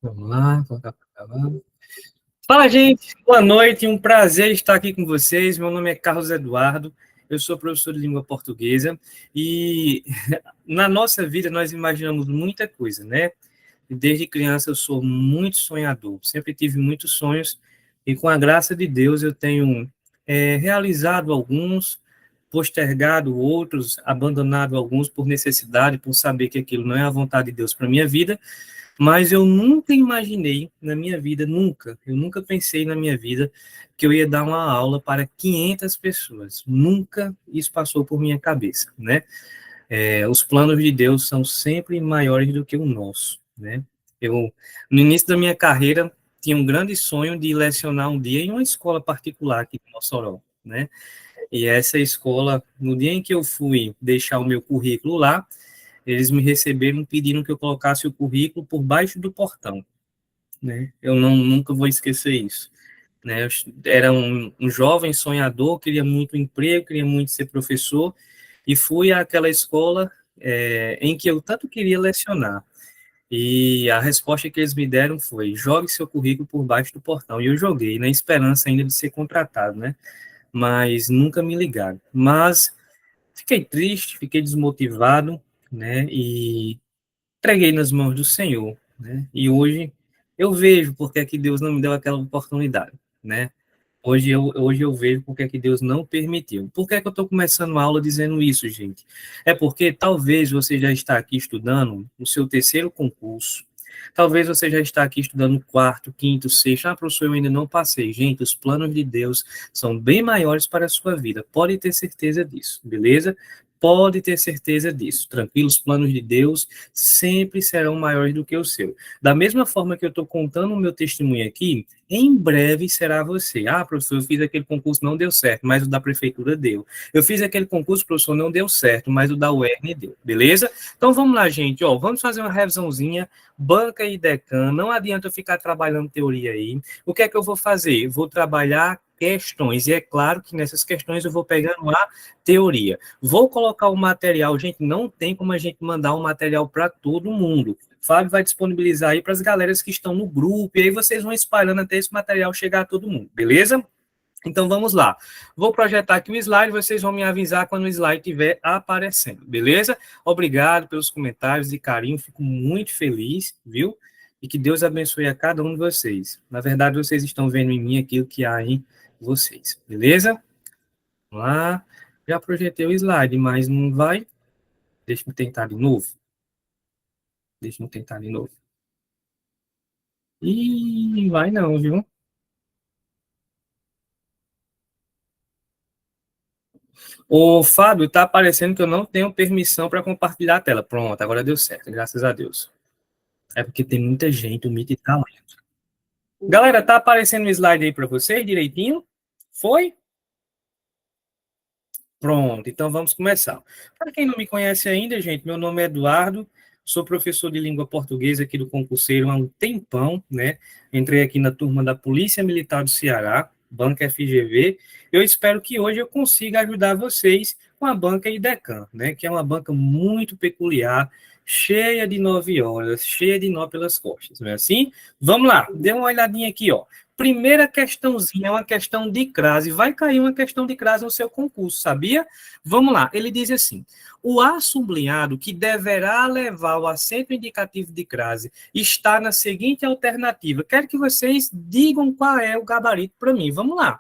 Vamos lá, colocar para gravar. Fala, gente. Boa noite. Um prazer estar aqui com vocês. Meu nome é Carlos Eduardo. Eu sou professor de língua portuguesa e na nossa vida nós imaginamos muita coisa, né? Desde criança eu sou muito sonhador. Sempre tive muitos sonhos e com a graça de Deus eu tenho realizado alguns, postergado outros, abandonado alguns por necessidade, por saber que aquilo não é a vontade de Deus para minha vida. Mas eu nunca imaginei na minha vida, nunca, eu nunca pensei na minha vida que eu ia dar uma aula para 500 pessoas. Nunca isso passou por minha cabeça, né? Os planos de Deus são sempre maiores do que o nosso, né? Eu, no início da minha carreira, tinha um grande sonho de lecionar um dia em uma escola particular aqui em Mossoró, né? E essa escola, no dia em que eu fui deixar o meu currículo lá, eles me receberam pedindo que eu colocasse o currículo por baixo do portão, né? Eu nunca vou esquecer isso, né? Eu era um jovem sonhador, queria muito emprego, queria muito ser professor, e fui àquela escola em que eu tanto queria lecionar. E a resposta que eles me deram foi: jogue seu currículo por baixo do portão. E eu joguei, na esperança ainda de ser contratado, né? Mas nunca me ligaram. Mas fiquei triste, fiquei desmotivado, né? E entreguei nas mãos do Senhor, né? E hoje eu vejo porque é que Deus não me deu aquela oportunidade, né? Hoje eu vejo porque é que Deus não permitiu. Por que é que eu estou começando a aula dizendo isso, gente? É porque talvez você já está aqui estudando o seu terceiro concurso, talvez você já está aqui estudando o quarto, quinto, sexto. Ah, professor, eu ainda não passei. Gente, os planos de Deus são bem maiores para a sua vida. Pode ter certeza disso, beleza? Pode ter certeza disso. Tranquilo, os planos de Deus sempre serão maiores do que o seu. Da mesma forma que eu estou contando o meu testemunho aqui, em breve será você. Ah, professor, eu fiz aquele concurso, não deu certo, mas o da prefeitura deu. Eu fiz aquele concurso, professor, não deu certo, mas o da UERN deu. Beleza? Então vamos lá, gente. Ó, vamos fazer uma revisãozinha. Banca e Decan. Não adianta eu ficar trabalhando teoria aí. O que é que eu vou fazer? Vou trabalhar questões. E é claro que nessas questões eu vou pegando a teoria. Vou colocar o material. Gente, não tem como a gente mandar um material para todo mundo. Fábio vai disponibilizar aí para as galeras que estão no grupo, e aí vocês vão espalhando até esse material chegar a todo mundo, beleza? Então vamos lá. Vou projetar aqui o slide, vocês vão me avisar quando o slide estiver aparecendo, beleza? Obrigado pelos comentários e carinho, fico muito feliz, viu? E que Deus abençoe a cada um de vocês. Na verdade, vocês estão vendo em mim aquilo que há em vocês, beleza? Vamos lá. Já projetei o slide, mas não vai. Deixa eu tentar de novo. Deixa eu tentar de novo. Ih, vai não, viu? O Fábio, tá aparecendo que eu não tenho permissão para compartilhar a tela. Pronto, agora deu certo, graças a Deus. É porque tem muita gente, o Meet tá lá. Galera, tá aparecendo o slide aí para vocês direitinho? Foi? Pronto, então vamos começar. Para quem não me conhece ainda, gente, meu nome é Eduardo, sou professor de língua portuguesa aqui do concurseiro há um tempão, né? Entrei aqui na turma da Polícia Militar do Ceará, Banca FGV. Eu espero que hoje eu consiga ajudar vocês com a Banca IDECAN, né? Que é uma banca muito peculiar, cheia de 9 horas, cheia de nó pelas costas, não é assim? Vamos lá, dê uma olhadinha aqui, ó. Primeira questãozinha é uma questão de crase. Vai cair uma questão de crase no seu concurso, sabia? Vamos lá. Ele diz assim: o A sublinhado que deverá levar o acento indicativo de crase está na seguinte alternativa. Quero que vocês digam qual é o gabarito para mim. Vamos lá.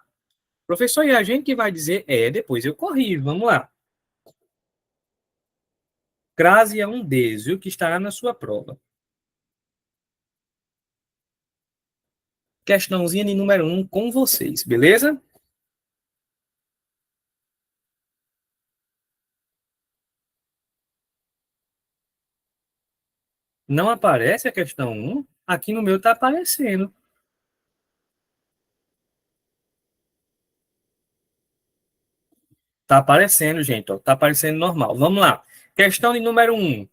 Professor, e a gente que vai dizer depois eu corrijo. Vamos lá. Crase é um deles, viu? Que estará na sua prova. Questãozinha de número 1 com vocês, beleza? Não aparece a questão 1? Aqui no meu está aparecendo. Tá aparecendo, gente, ó. Tá aparecendo normal. Vamos lá. Questão de número 1.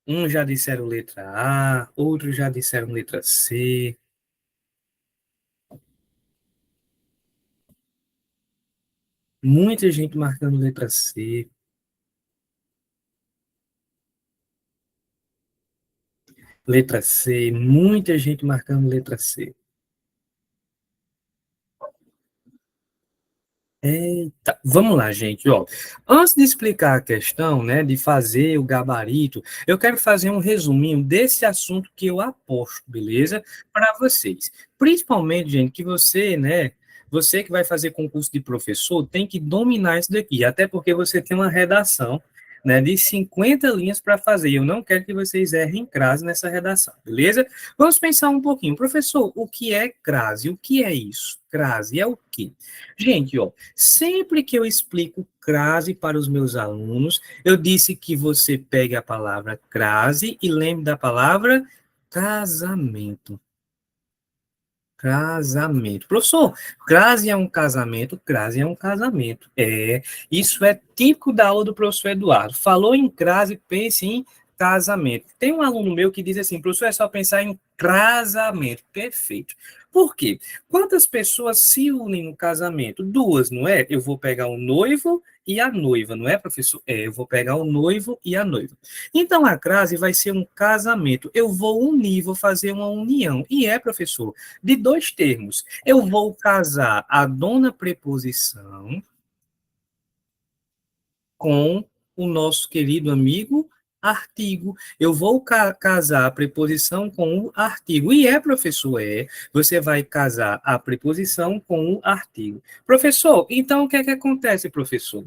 Um já disseram letra A, outros já disseram letra C. Muita gente marcando letra C. Letra C, muita gente marcando letra C. Eita, vamos lá, gente. Ó, antes de explicar a questão, né, de fazer o gabarito, eu quero fazer um resuminho desse assunto que eu aposto, beleza? Para vocês. Principalmente, gente, que você, né, você que vai fazer concurso de professor, tem que dominar isso daqui, até porque você tem uma redação, né, de 50 linhas para fazer. Eu não quero que vocês errem crase nessa redação, beleza? Vamos pensar um pouquinho. Professor, o que é crase? O que é isso? Crase é o quê? Gente, ó, sempre que eu explico crase para os meus alunos, eu disse que você pegue a palavra crase e lembre da palavra casamento. Casamento. Professor, crase é um casamento, crase é um casamento. Isso é típico da aula do professor Eduardo. Falou em crase, pense em casamento. Tem um aluno meu que diz assim, professor, é só pensar em casamento. Perfeito. Por quê? Quantas pessoas se unem no casamento? Duas, não é? Eu vou pegar o noivo e a noiva, não é, professor? Eu vou pegar o noivo e a noiva. Então, a crase vai ser um casamento. Eu vou unir, vou fazer uma união. E professor, de dois termos. Eu vou casar a dona preposição com o nosso querido amigo artigo. Eu vou casar a preposição com o artigo. E professor, você vai casar a preposição com o artigo. Professor, então o que é que acontece, professor?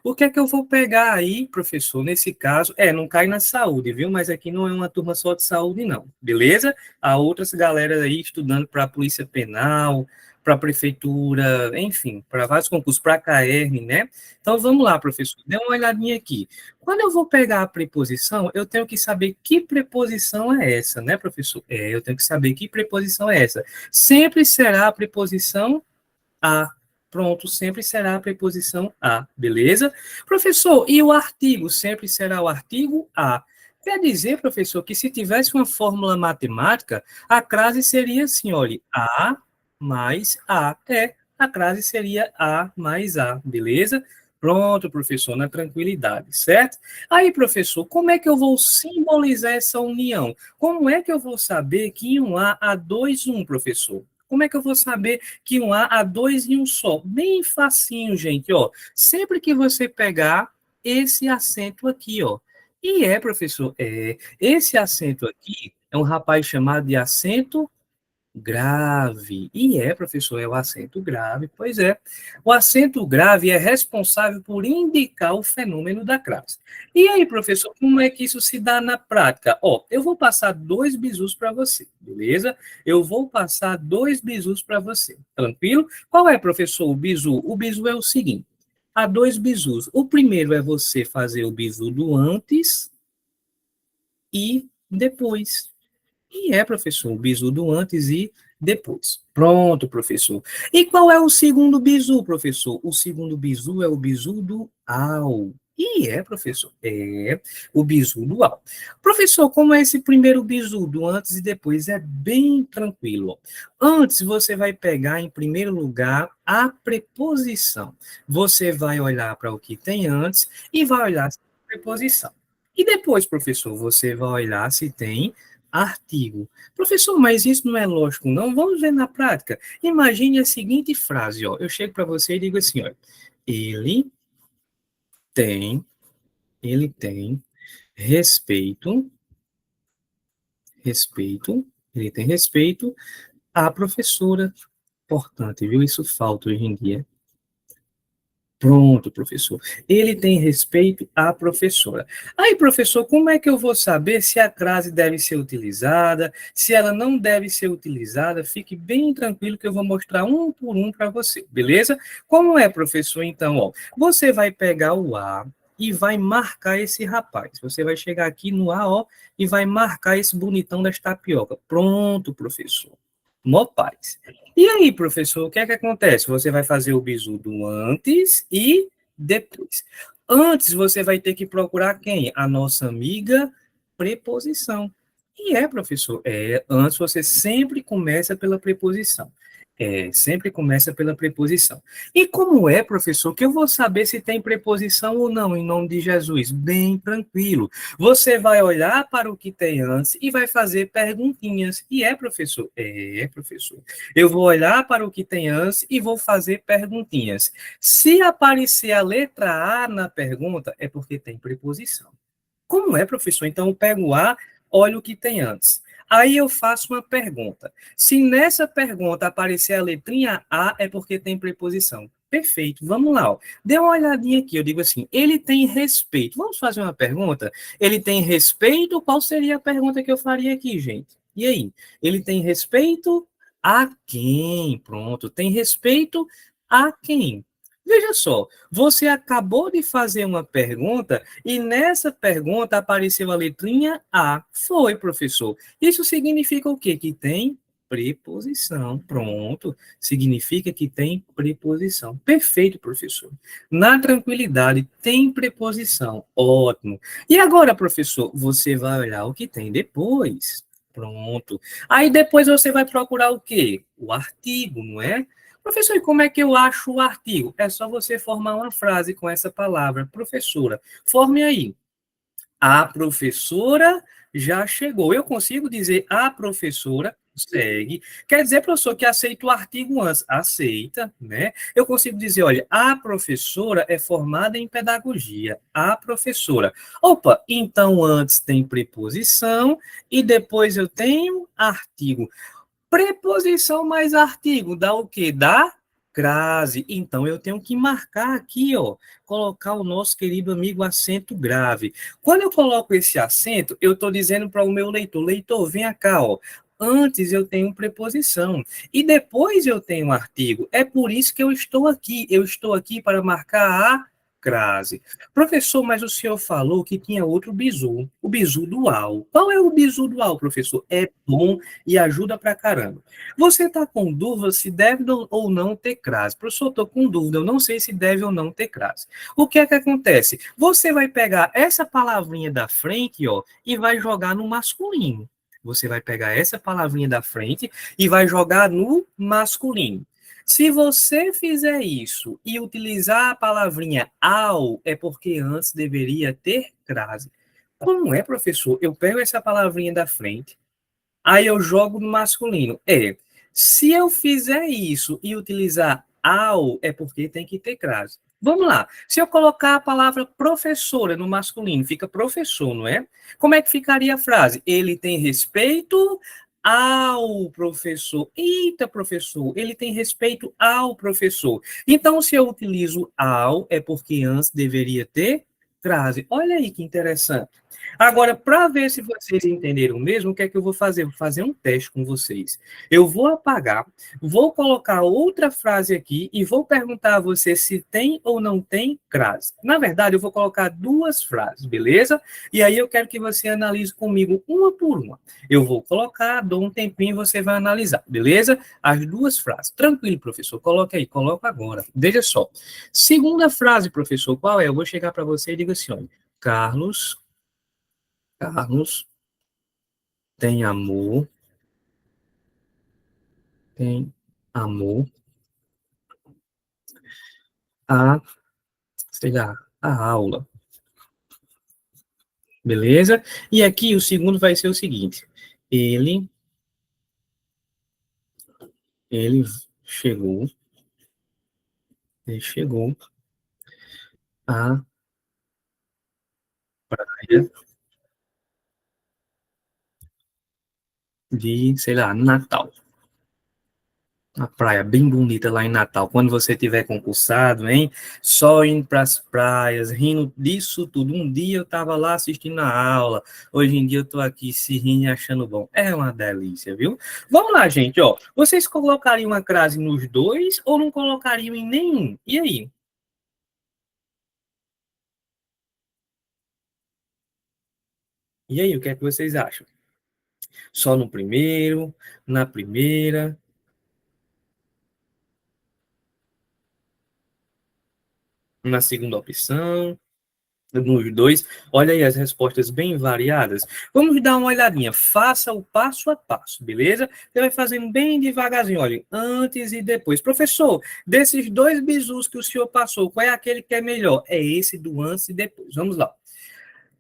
O que é que eu vou pegar aí, professor, nesse caso? Não cai na saúde, viu? Mas aqui não é uma turma só de saúde, não. Beleza? Há outras galera aí estudando para a Polícia Penal, para a Prefeitura, enfim, para vários concursos, para a CAERN, né? Então, vamos lá, professor. Dê uma olhadinha aqui. Quando eu vou pegar a preposição, eu tenho que saber que preposição é essa, né, professor? Eu tenho que saber que preposição é essa. Sempre será a preposição a. Pronto, sempre será a preposição a, beleza? Professor, e o artigo? Sempre será o artigo a. Quer dizer, professor, que se tivesse uma fórmula matemática, a crase seria assim, olha, a mais a. A crase seria a mais a, beleza? Pronto, professor, na tranquilidade, certo? Aí, professor, como é que eu vou simbolizar essa união? Como é que eu vou saber que um A há dois um, professor? Como é que eu vou saber que um A há dois em um só? Bem facinho, gente, ó. Sempre que você pegar esse acento aqui, ó. E professor, esse acento aqui é um rapaz chamado de acento grave. E professor, é o acento grave. Pois é. O acento grave é responsável por indicar o fenômeno da crase. E aí, professor, como é que isso se dá na prática? Ó, eu vou passar dois bizus para você, beleza? Eu vou passar dois bizus para você. Tranquilo? Qual é, professor, o bizu? O bizu é o seguinte. Há dois bizus. O primeiro é você fazer o bizu do antes e depois. E professor, o bizu do antes e depois. Pronto, professor. E qual é o segundo bizu, professor? O segundo bizu é o bizu do ao. E professor, o bizu do ao. Professor, como é esse primeiro bizu do antes e depois? É bem tranquilo. Ó. Antes, você vai pegar, em primeiro lugar, a preposição. Você vai olhar para o que tem antes e vai olhar se tem preposição. E depois, professor, você vai olhar se tem artigo. Professor, mas isso não é lógico, não? Vamos ver na prática. Imagine a seguinte frase, ó. Eu chego para você e digo assim, ó. Ele tem, ele tem respeito, respeito, ele tem respeito à professora. Importante, viu? Isso falta hoje em dia. Pronto, professor. Ele tem respeito à professora. Aí, professor, como é que eu vou saber se a crase deve ser utilizada, se ela não deve ser utilizada? Fique bem tranquilo que eu vou mostrar um por um para você, beleza? Como é, professor? Então, ó, você vai pegar o A e vai marcar esse rapaz. Você vai chegar aqui no A, ó, e vai marcar esse bonitão das tapioca. Pronto, professor. Mó paz. E aí, professor, o que é que acontece? Você vai fazer o bizu do antes e depois. Antes, você vai ter que procurar quem? A nossa amiga preposição. E professor, antes você sempre começa pela preposição. Sempre começa pela preposição. E como é, professor, que eu vou saber se tem preposição ou não, em nome de Jesus? Bem tranquilo. Você vai olhar para o que tem antes e vai fazer perguntinhas. E professor? Professor. Eu vou olhar para o que tem antes e vou fazer perguntinhas. Se aparecer a letra A na pergunta, é porque tem preposição. Como é, professor? Então, eu pego o A, olho o que tem antes. Aí eu faço uma pergunta. Se nessa pergunta aparecer a letrinha A, é porque tem preposição. Perfeito, vamos lá. Ó. Dê uma olhadinha aqui, eu digo assim, ele tem respeito. Vamos fazer uma pergunta? Ele tem respeito? Qual seria a pergunta que eu faria aqui, gente? E aí? Ele tem respeito a quem? Pronto, tem respeito a quem? Veja só, você acabou de fazer uma pergunta e nessa pergunta apareceu a letrinha A. Foi, professor. Isso significa o quê? Que tem preposição. Pronto. Significa que tem preposição. Perfeito, professor. Na tranquilidade, tem preposição. Ótimo. E agora, professor, você vai olhar o que tem depois. Pronto. Aí depois você vai procurar o quê? O artigo, não é? Professor, e como é que eu acho o artigo? É só você formar uma frase com essa palavra, professora. Forme aí. A professora já chegou. Eu consigo dizer a professora segue. Quer dizer, professor, que aceita o artigo antes. Aceita, né? Eu consigo dizer, olha, a professora é formada em pedagogia. A professora. Opa, então antes tem preposição e depois eu tenho artigo. Preposição mais artigo dá o quê? Dá crase. Então, eu tenho que marcar aqui, ó, colocar o nosso querido amigo acento grave. Quando eu coloco esse acento, eu estou dizendo para o meu leitor, vem cá, ó. Antes eu tenho preposição e depois eu tenho artigo. É por isso que eu estou aqui. Eu estou aqui para marcar a crase. Professor, mas o senhor falou que tinha outro bizu, o bizu dual. Qual é o bizu dual, professor? É bom e ajuda pra caramba. Você está com dúvida se deve ou não ter crase. Professor, estou com dúvida, eu não sei se deve ou não ter crase. O que é que acontece? Você vai pegar essa palavrinha da frente, ó, e vai jogar no masculino. Você vai pegar essa palavrinha da frente e vai jogar no masculino. Se você fizer isso e utilizar a palavrinha ao, é porque antes deveria ter crase. Como é, professor? Eu pego essa palavrinha da frente, aí eu jogo no masculino. Se eu fizer isso e utilizar ao, é porque tem que ter crase. Vamos lá. Se eu colocar a palavra professora no masculino, fica professor, não é? Como é que ficaria a frase? Ele tem respeito ao professor. Eita, professor, ele tem respeito ao professor. Então, se eu utilizo ao, é porque antes deveria ter crase. Olha aí que interessante. Agora, para ver se vocês entenderam mesmo, o que é que eu vou fazer? Vou fazer um teste com vocês. Eu vou apagar, vou colocar outra frase aqui e vou perguntar a você se tem ou não tem crase. Na verdade, eu vou colocar duas frases, beleza? E aí eu quero que você analise comigo uma por uma. Eu vou colocar, dou um tempinho e você vai analisar, beleza? As duas frases. Tranquilo, professor. Coloque aí, coloca agora. Veja só. Segunda frase, professor, qual é? Eu vou chegar para você e digo assim, olha, Carlos tem amor, tem amor a, sei lá, a aula, beleza? E aqui o segundo vai ser o seguinte, ele, ele chegou, ele chegou à praia de, sei lá, Natal. Uma praia bem bonita lá em Natal. Quando você tiver concursado, hein? Só indo para as praias, rindo disso tudo. Um dia eu estava lá assistindo a aula. Hoje em dia eu estou aqui se rindo e achando bom. É uma delícia, viu? Vamos lá, gente. Ó, vocês colocariam uma crase nos dois ou não colocariam em nenhum? E aí? E aí, o que é que vocês acham? Só no primeiro, na primeira, na segunda opção? nos dois. Olha aí as respostas bem variadas. Vamos dar uma olhadinha. Faça o passo a passo, beleza? Você vai fazendo bem devagarzinho. Olha, antes e depois. Professor, desses dois bizus que o senhor passou, qual é aquele que é melhor? É esse do antes e depois. Vamos lá.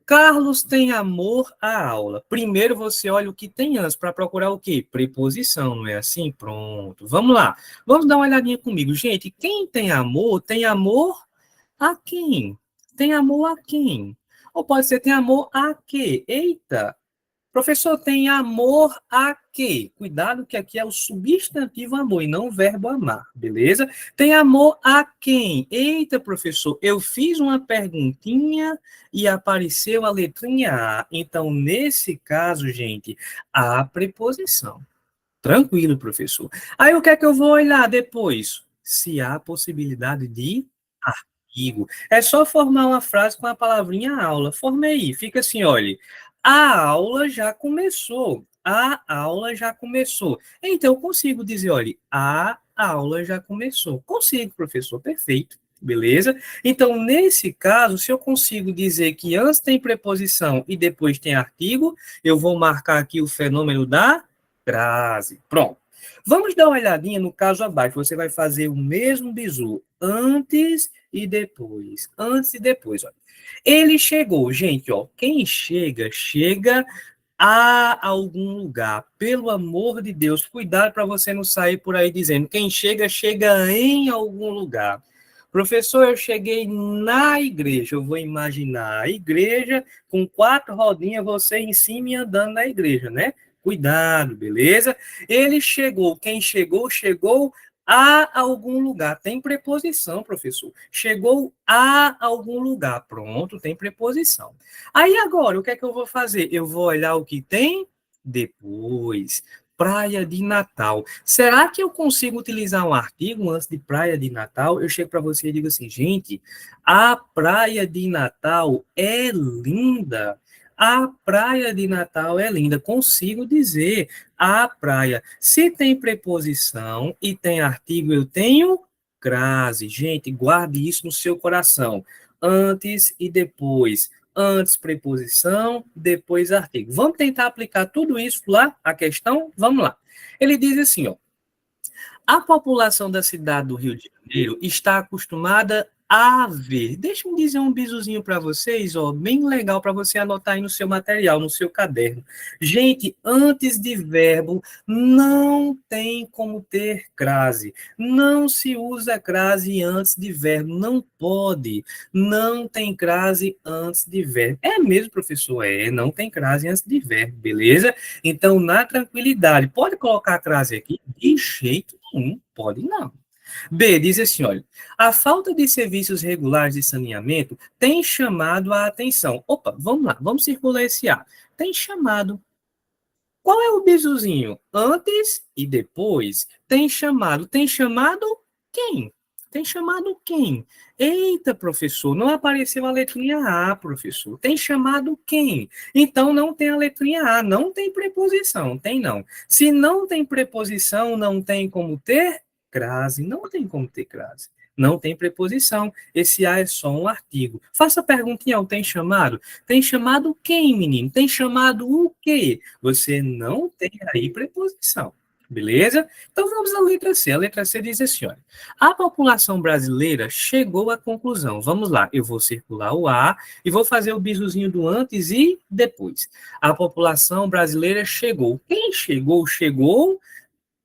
Carlos tem amor à aula. Primeiro você olha o que tem antes para procurar o quê? Preposição, não é assim? Pronto. Vamos lá. Vamos dar uma olhadinha comigo. Gente, quem tem amor a quem? Tem amor a quem? Ou pode ser tem amor a quê? Eita! Professor, tem amor a quê? Cuidado que aqui é o substantivo amor e não o verbo amar, beleza? Tem amor a quem? Eita, professor, eu fiz uma perguntinha e apareceu a letrinha A. Então, nesse caso, gente, a preposição. Tranquilo, professor. Aí o que é que eu vou olhar depois? Se há possibilidade de artigo. É só formar uma frase com a palavrinha aula. Forme aí. Fica assim, olha. A aula já começou. A aula já começou. Então, eu consigo dizer, olha, a aula já começou. Consigo, professor. Perfeito. Beleza? Então, nesse caso, se eu consigo dizer que antes tem preposição e depois tem artigo, eu vou marcar aqui o fenômeno da crase. Pronto. Vamos dar uma olhadinha no caso abaixo. Você vai fazer o mesmo bizu antes e depois. Antes e depois, ó. Ele chegou, gente, ó. Quem chega, chega a algum lugar. Pelo amor de Deus, cuidado para você não sair por aí dizendo quem chega, chega em algum lugar. Professor, eu cheguei na igreja. Eu vou imaginar a igreja com 4 rodinhas, você em cima e andando na igreja, né? Cuidado, beleza? Ele chegou. Quem chegou, chegou a algum lugar. Tem preposição, professor. Chegou a algum lugar. Pronto, tem preposição. Aí agora, o que é que eu vou fazer? Eu vou olhar o que tem depois. Praia de Natal. Será que eu consigo utilizar um artigo antes de Praia de Natal? Eu chego para você e digo assim, gente, a Praia de Natal é linda. A Praia de Natal é linda. Consigo dizer a praia. Se tem preposição e tem artigo, eu tenho crase. Gente, guarde isso no seu coração. Antes e depois. Antes preposição, depois artigo. Vamos tentar aplicar tudo isso lá, a questão? Vamos lá. Ele diz assim, ó. A população da cidade do Rio de Janeiro está acostumada a ver. Deixa eu dizer um bisuzinho para vocês, ó, bem legal para você anotar aí no seu material, no seu caderno. Gente, antes de verbo não tem como ter crase. Não se usa crase antes de verbo, não pode. Não tem crase antes de verbo. É mesmo, professor? É, não tem crase antes de verbo, beleza? Então, na tranquilidade, pode colocar a crase aqui? De jeito nenhum, pode não. B, diz assim, olha, a falta de serviços regulares de saneamento tem chamado a atenção. Opa, vamos lá, vamos circular esse A. Tem chamado. Qual é o bisuzinho? Antes e depois. Tem chamado. Tem chamado quem? Tem chamado quem? Eita, professor, não apareceu a letrinha A, professor. Tem chamado quem? Então não tem a letrinha A, não tem preposição, tem não. Se não tem preposição, não tem como ter crase, não tem como ter crase. Não tem preposição. Esse A é só um artigo. Faça a perguntinha, tem chamado? Tem chamado quem, menino? Tem chamado o quê? Você não tem aí preposição. Beleza? Então vamos à letra C. A letra C diz assim, olha. A população brasileira chegou à conclusão. Vamos lá, eu vou circular o A e vou fazer o bisuzinho do antes e depois. A população brasileira chegou. Quem chegou, chegou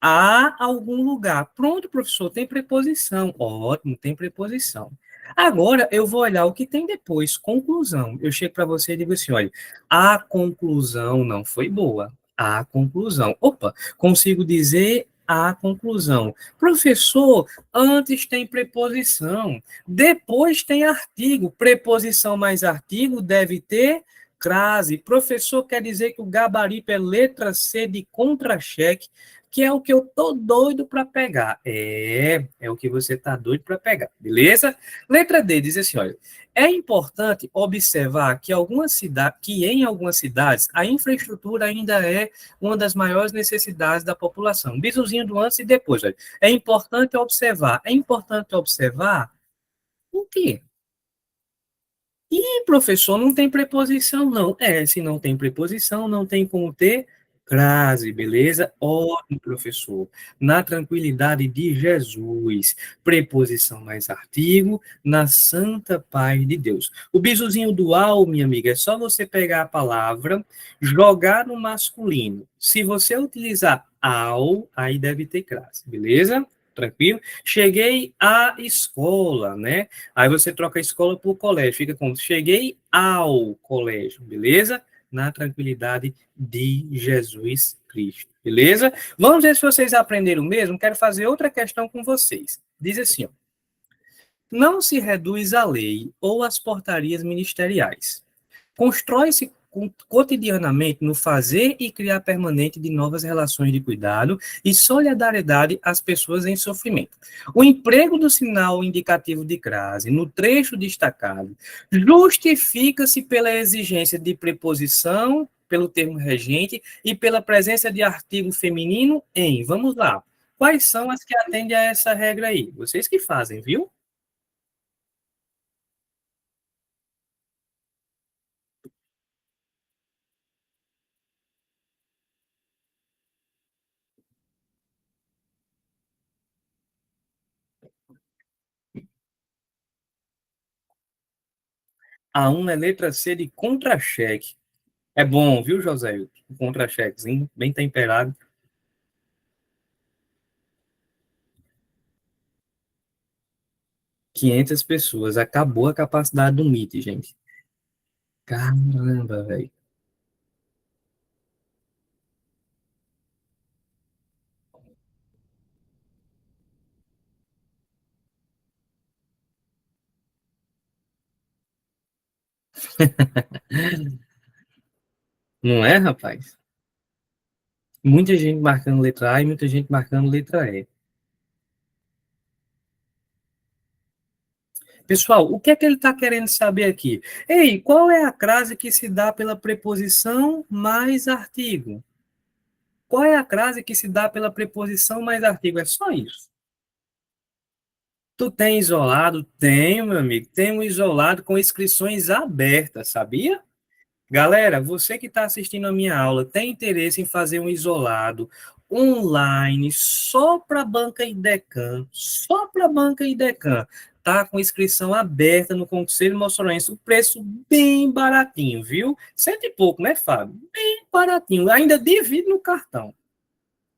a algum lugar. Pronto, professor, tem preposição. Ótimo, tem preposição. Agora eu vou olhar o que tem depois, conclusão. Eu chego para você e digo assim, olha, a conclusão não foi boa. A conclusão. Opa, consigo dizer a conclusão. Professor, antes tem preposição, depois tem artigo. Preposição mais artigo deve ter crase. Professor, quer dizer que o gabarito é letra C de contra-cheque, que é o que eu tô doido para pegar. É o que você tá doido para pegar, beleza? Letra D diz assim, olha, é importante observar que em algumas cidades a infraestrutura ainda é uma das maiores necessidades da população. Bisuzinho do antes e depois, olha. É importante observar o quê? professor, não tem preposição, não. Se não tem preposição, não tem como ter crase, beleza? Ótimo, professor. Na tranquilidade de Jesus. Preposição mais artigo, na santa paz de Deus. O bizuzinho dual, minha amiga, é só você pegar a palavra, jogar no masculino. Se você utilizar ao, aí deve ter crase, beleza? Tranquilo? Cheguei à escola, né? Aí você troca a escola por colégio. Fica como cheguei ao colégio, beleza? Na tranquilidade de Jesus Cristo, beleza? Vamos ver se vocês aprenderam mesmo. Quero fazer outra questão com vocês. Diz assim, ó, não se reduz à lei ou às portarias ministeriais. Constrói-se cotidianamente no fazer e criar permanente de novas relações de cuidado e solidariedade às pessoas em sofrimento. O emprego do sinal indicativo de crase no trecho destacado justifica-se pela exigência de preposição, pelo termo regente e pela presença de artigo feminino em. Vamos lá. Quais são as que atendem a essa regra aí? Vocês que fazem, viu? A 1 é letra C de contra-cheque. É bom, viu, José? Um contra-chequezinho, bem temperado. 500 pessoas. Acabou a capacidade do MIT, gente. Caramba, velho. Não é, rapaz? Muita gente marcando letra A e muita gente marcando letra E. Pessoal, o que é que ele está querendo saber aqui? Ei, qual é a crase que se dá pela preposição mais artigo? Qual é a crase que se dá pela preposição mais artigo? É só isso. Tu tem isolado? Tenho, meu amigo. Tenho isolado com inscrições abertas, sabia? Galera, você que está assistindo a minha aula, tem interesse em fazer um isolado online só para banca e Decam, só para banca e Decam, tá com inscrição aberta no Conselho Mossorense, o preço bem baratinho, viu? Cento e pouco, né, Fábio? Bem baratinho, ainda divide no cartão.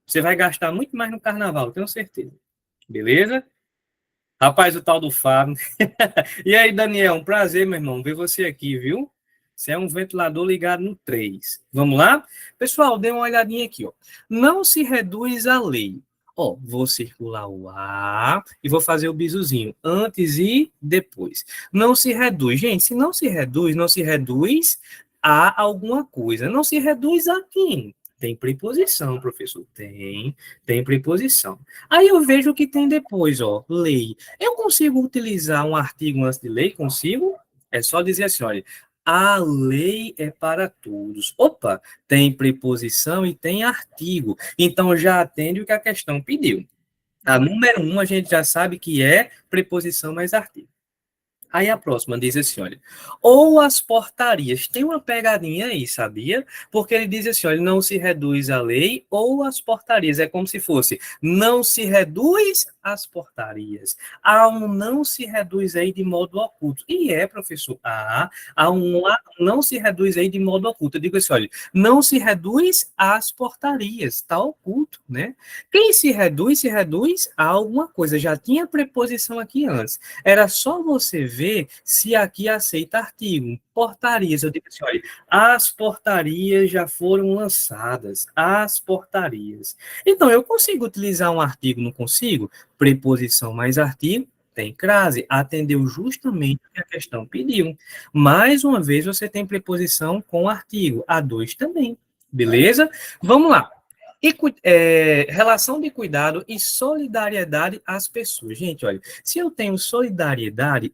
Você vai gastar muito mais no carnaval, tenho certeza. Beleza? Rapaz, o tal do Fábio. E aí, Daniel, um prazer, meu irmão, ver você aqui, viu? Você é um ventilador ligado no 3. Vamos lá? Pessoal, dê uma olhadinha aqui, ó. Não se reduz à lei. Ó, vou circular o A e vou fazer o bizuzinho antes e depois. Não se reduz. Gente, se não se reduz, não se reduz a alguma coisa. Não se reduz a quem? Tem preposição, professor. Tem preposição. Aí eu vejo o que tem depois, ó, lei. Eu consigo utilizar um artigo antes de lei? Consigo? É só dizer assim, olha, a lei é para todos. Opa, tem preposição e tem artigo. Então já atende o que a questão pediu. A número 1 a gente já sabe que é preposição mais artigo. Aí a próxima diz assim, olha, ou as portarias, tem uma pegadinha aí, sabia? Porque ele diz assim, olha, não se reduz à lei ou às portarias, é como se fosse, não se reduz às portarias. Há um não se reduz aí de modo oculto. E é, professor, há um não se reduz aí de modo oculto. Eu digo assim, olha, não se reduz às portarias, está oculto, né? Quem se reduz a alguma coisa, já tinha preposição aqui antes. Era só você ver se aqui aceita artigo. Portarias, eu digo assim, olha, as portarias já foram lançadas, as portarias. Então, eu consigo utilizar um artigo, não consigo? Preposição mais artigo, tem crase, atendeu justamente o que a questão pediu. Mais uma vez, você tem preposição com artigo, a dois também, beleza? Vamos lá. E, relação de cuidado e solidariedade às pessoas. Gente, olha, se eu tenho solidariedade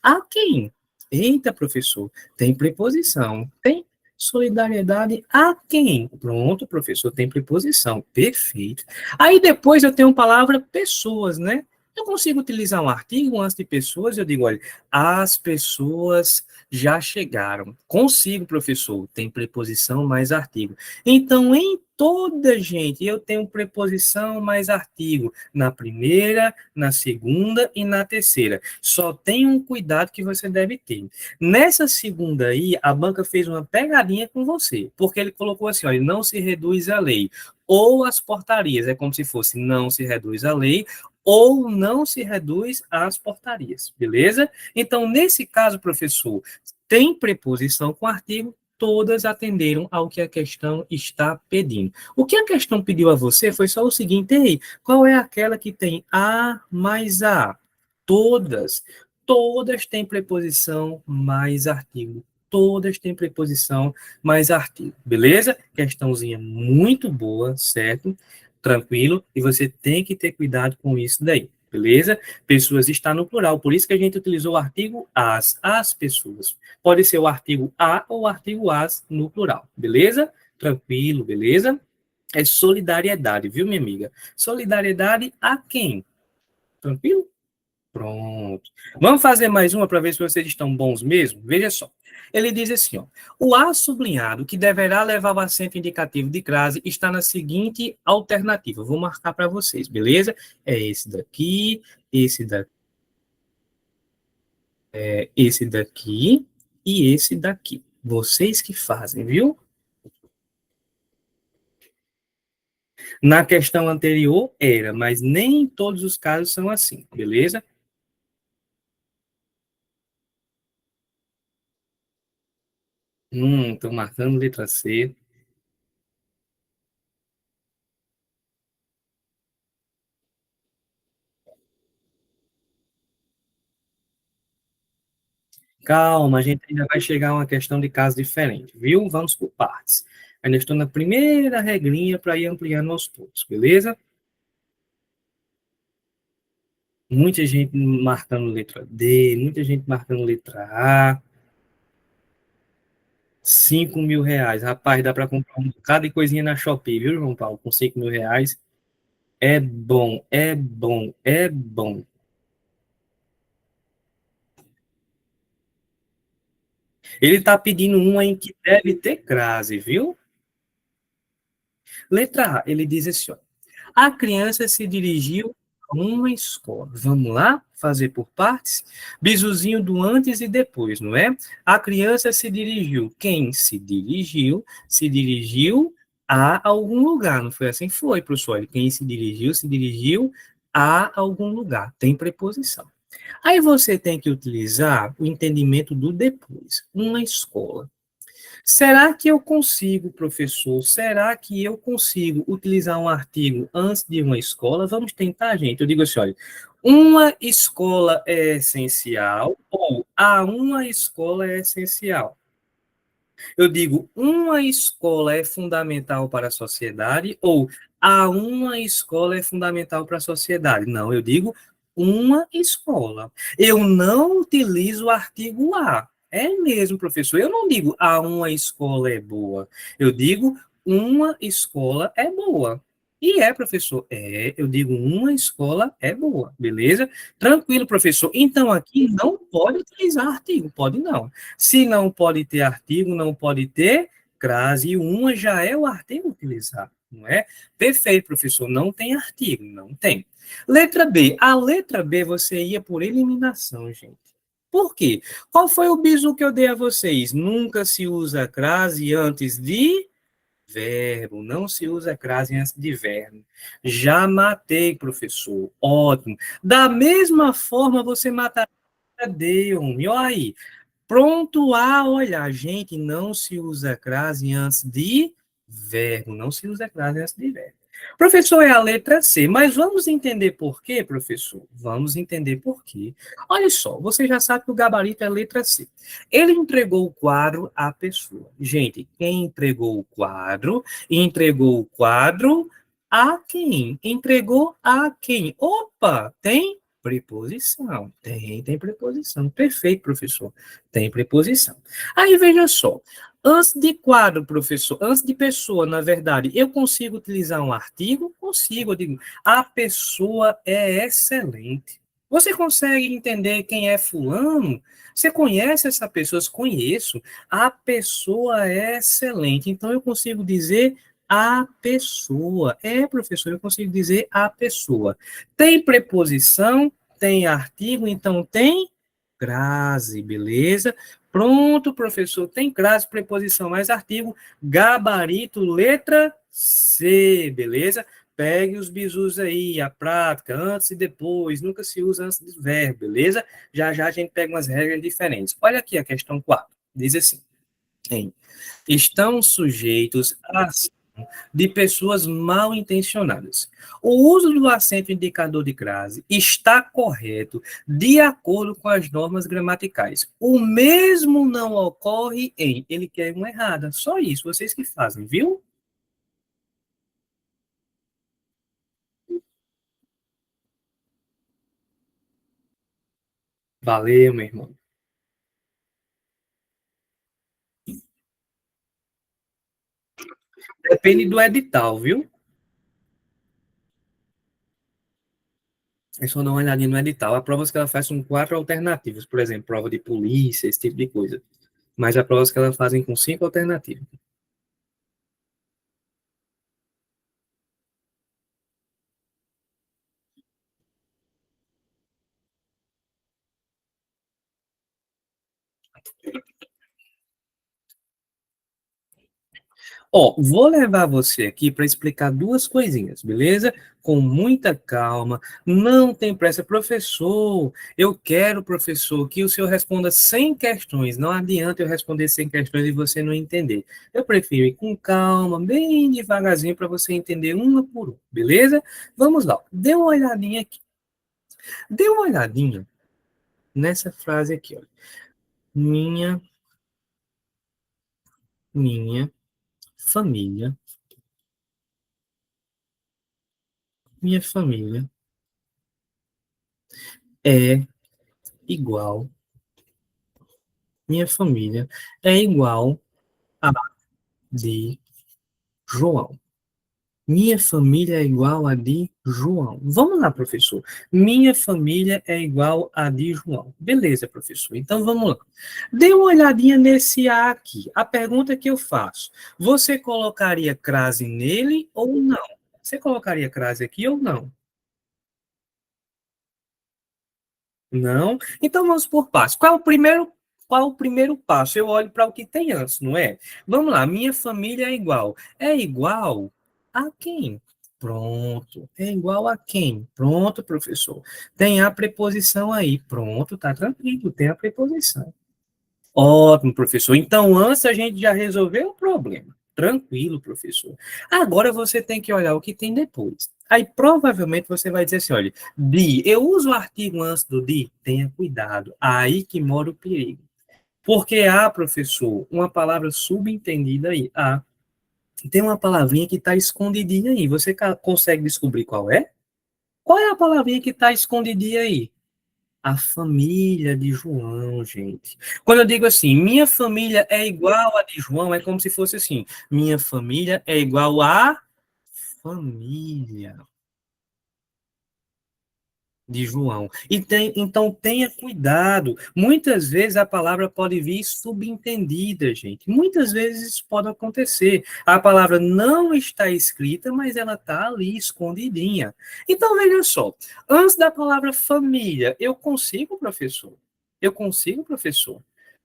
a quem? Eita, professor, tem preposição. Tem solidariedade a quem? Pronto, professor, tem preposição. Perfeito. Aí depois eu tenho a palavra pessoas, né? Eu consigo utilizar um artigo antes de pessoas, eu digo, olha, as pessoas já chegaram. Consigo, professor, tem preposição mais artigo. Então, em toda, gente, eu tenho preposição mais artigo na primeira, na segunda e na terceira. Só tem um cuidado que você deve ter. Nessa segunda aí, a banca fez uma pegadinha com você, porque ele colocou assim, olha, não se reduz à lei. Ou as portarias, é como se fosse não se reduz à lei, ou não se reduz às portarias, beleza? Então, nesse caso, professor, tem preposição com artigo, todas atenderam ao que a questão está pedindo. O que a questão pediu a você foi só o seguinte, ei, qual é aquela que tem a mais a? Todas. Todas têm preposição mais artigo. Todas têm preposição mais artigo. Beleza? Questãozinha muito boa, certo? Tranquilo. E você tem que ter cuidado com isso daí. Beleza? Pessoas está no plural. Por isso que a gente utilizou o artigo as pessoas. Pode ser o artigo a ou o artigo as no plural. Beleza? Tranquilo, beleza? É solidariedade, viu, minha amiga? Solidariedade a quem? Tranquilo? Pronto. Vamos fazer mais uma para ver se vocês estão bons mesmo? Veja só. Ele diz assim, ó, o A sublinhado, que deverá levar o acento indicativo de crase, está na seguinte alternativa. Vou marcar para vocês, beleza? É esse daqui e esse daqui. Vocês que fazem, viu? Na questão anterior era, mas nem em todos os casos são assim, beleza? Estou marcando letra C. Calma, a gente ainda vai chegar a uma questão de caso diferente, viu? Vamos por partes. Ainda estou na primeira regrinha para ir ampliando aos poucos, beleza? Muita gente marcando letra D, muita gente marcando letra A. 5.000 reais. Rapaz, dá para comprar um bocado de coisinha na Shopee, viu, João Paulo? Com 5.000 reais. É bom, é bom, é bom. Ele está pedindo uma em que deve ter crase, viu? Letra A, ele diz assim, ó, a criança se dirigiu a uma escola. Vamos lá? Fazer por partes? Bisuzinho do antes e depois, não é? A criança se dirigiu. Quem se dirigiu a algum lugar. Não foi assim? Foi, professor. Quem se dirigiu a algum lugar. Tem preposição. Aí você tem que utilizar o entendimento do depois. Uma escola. Será que eu consigo, professor? Será que eu consigo utilizar um artigo antes de uma escola? Vamos tentar, gente. Eu digo assim, olha, uma escola é essencial ou a uma escola é essencial. Eu digo, uma escola é fundamental para a sociedade ou a uma escola é fundamental para a sociedade. Não, eu digo uma escola. Eu não utilizo o artigo a. É mesmo, professor. Eu não digo a uma escola é boa. Eu digo uma escola é boa. E é, professor. É, eu digo uma escola é boa, beleza? Tranquilo, professor. Então aqui não pode utilizar artigo, pode não. Se não pode ter artigo, não pode ter crase, e uma já é o artigo utilizado, não é? Perfeito, professor, não tem artigo, não tem. Letra B. A letra B você ia por eliminação, gente. Por quê? Qual foi o bizu que eu dei a vocês? Nunca se usa crase antes de verbo, não se usa crase antes de verbo. Já matei, professor. Ótimo. Da mesma forma, você mataria deu. E olha aí, pronto a olhar. Gente, não se usa crase antes de verbo. Não se usa crase antes de verbo. Professor, é a letra C, mas vamos entender por quê, professor? Vamos entender por quê. Olha só, você já sabe que o gabarito é a letra C. Ele entregou o quadro à pessoa. Gente, quem entregou o quadro a quem? Entregou a quem? Opa, tem preposição. Tem preposição. Perfeito, professor. Tem preposição. Aí veja só. Antes de quadro, professor, antes de pessoa, na verdade, eu consigo utilizar um artigo? Consigo, eu digo, a pessoa é excelente. Você consegue entender quem é fulano? Você conhece essa pessoa? Eu conheço. A pessoa é excelente. Então, eu consigo dizer a pessoa. É, professor, eu consigo dizer a pessoa. Tem preposição, tem artigo, então tem crase, beleza? Pronto, professor. Tem crase, preposição mais artigo, gabarito, letra C, beleza? Pegue os bizus aí, a prática, antes e depois, nunca se usa antes do verbo, beleza? Já já a gente pega umas regras diferentes. Olha aqui a questão 4. Diz assim: hein, estão sujeitos a de pessoas mal intencionadas. O uso do acento indicador de crase está correto de acordo com as normas gramaticais. O mesmo não ocorre em ele quer uma errada. Só isso, vocês que fazem, viu? Valeu, meu irmão. Depende do edital, viu? É só dar uma olhadinha no edital. Há provas que ela faz com 4 alternativas, por exemplo, prova de polícia, esse tipo de coisa. Mas há provas que ela fazem com 5 alternativas. Ó, vou levar você aqui para explicar duas coisinhas, beleza? Com muita calma, não tem pressa. Professor, eu quero, professor, que o senhor responda 100 questões. Não adianta eu responder 100 questões e você não entender. Eu prefiro ir com calma, bem devagarzinho, para você entender uma por uma, beleza? Vamos lá. Dê uma olhadinha aqui. Dê uma olhadinha nessa frase aqui, ó. Minha, minha família, minha família é igual. Minha família é igual a de João. Minha família é igual a de João. Vamos lá, professor. Minha família é igual a de João. Beleza, professor. Então vamos lá. Dê uma olhadinha nesse A aqui. A pergunta que eu faço: você colocaria crase nele ou não? Você colocaria crase aqui ou não? Não? Então vamos por passo. Qual o primeiro passo? Eu olho para o que tem antes, não é? Vamos lá, minha família é igual. É igual a quem? Pronto. É igual a quem? Pronto, professor. Tem a preposição aí. Pronto, tá tranquilo, tem a preposição. Ótimo, professor. Então, antes a gente já resolveu o problema. Tranquilo, professor. Agora você tem que olhar o que tem depois. Aí provavelmente você vai dizer assim: olha, de, eu uso o artigo antes do de, tenha cuidado. Aí que mora o perigo. Porque há, professor, uma palavra subentendida aí. Há. Tem uma palavrinha que está escondidinha aí. Você consegue descobrir qual é? Qual é a palavrinha que está escondidinha aí? A família de João, gente. Quando eu digo assim, minha família é igual a de João, é como se fosse assim, minha família é igual a família de João. Então tenha cuidado. Muitas vezes a palavra pode vir subentendida, gente. Muitas vezes isso pode acontecer. A palavra não está escrita, mas ela está ali escondidinha. Então veja só, antes da palavra família, eu consigo, professor? Eu consigo, professor?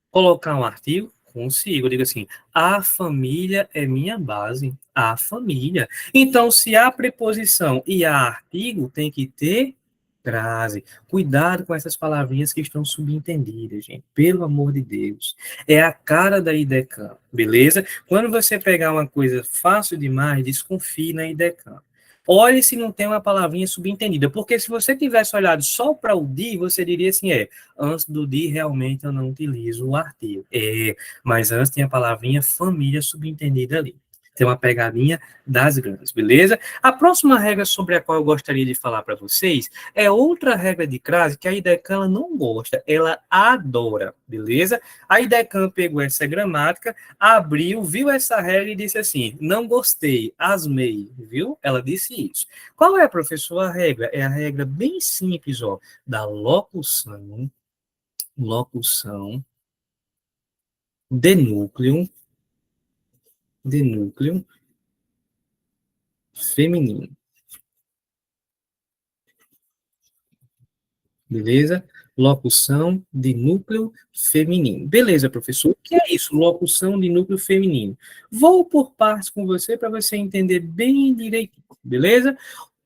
Colocar um artigo? Consigo. Eu digo assim, a família é minha base. A família. Então, se há preposição e há artigo, tem que ter crase. Cuidado com essas palavrinhas que estão subentendidas, gente. Pelo amor de Deus. É a cara da IDECAM, beleza? Quando você pegar uma coisa fácil demais, desconfie na IDECAM. Olhe se não tem uma palavrinha subentendida, porque se você tivesse olhado só para o de, você diria assim, antes do de realmente eu não utilizo o artigo. Mas antes tem a palavrinha família subentendida ali. Tem uma pegadinha das grandes, beleza? A próxima regra sobre a qual eu gostaria de falar para vocês é outra regra de crase que a IDECAN ela não gosta, ela adora, beleza? A IDECAN pegou essa gramática, abriu, viu essa regra e disse assim, não gostei, asmei, viu? Ela disse isso. Qual é, professor, a regra? É a regra bem simples, ó, da locução de núcleo feminino. Beleza? Locução de núcleo feminino. Beleza, professor. O que é isso? Locução de núcleo feminino. Vou por partes com você para você entender bem direitinho. Beleza?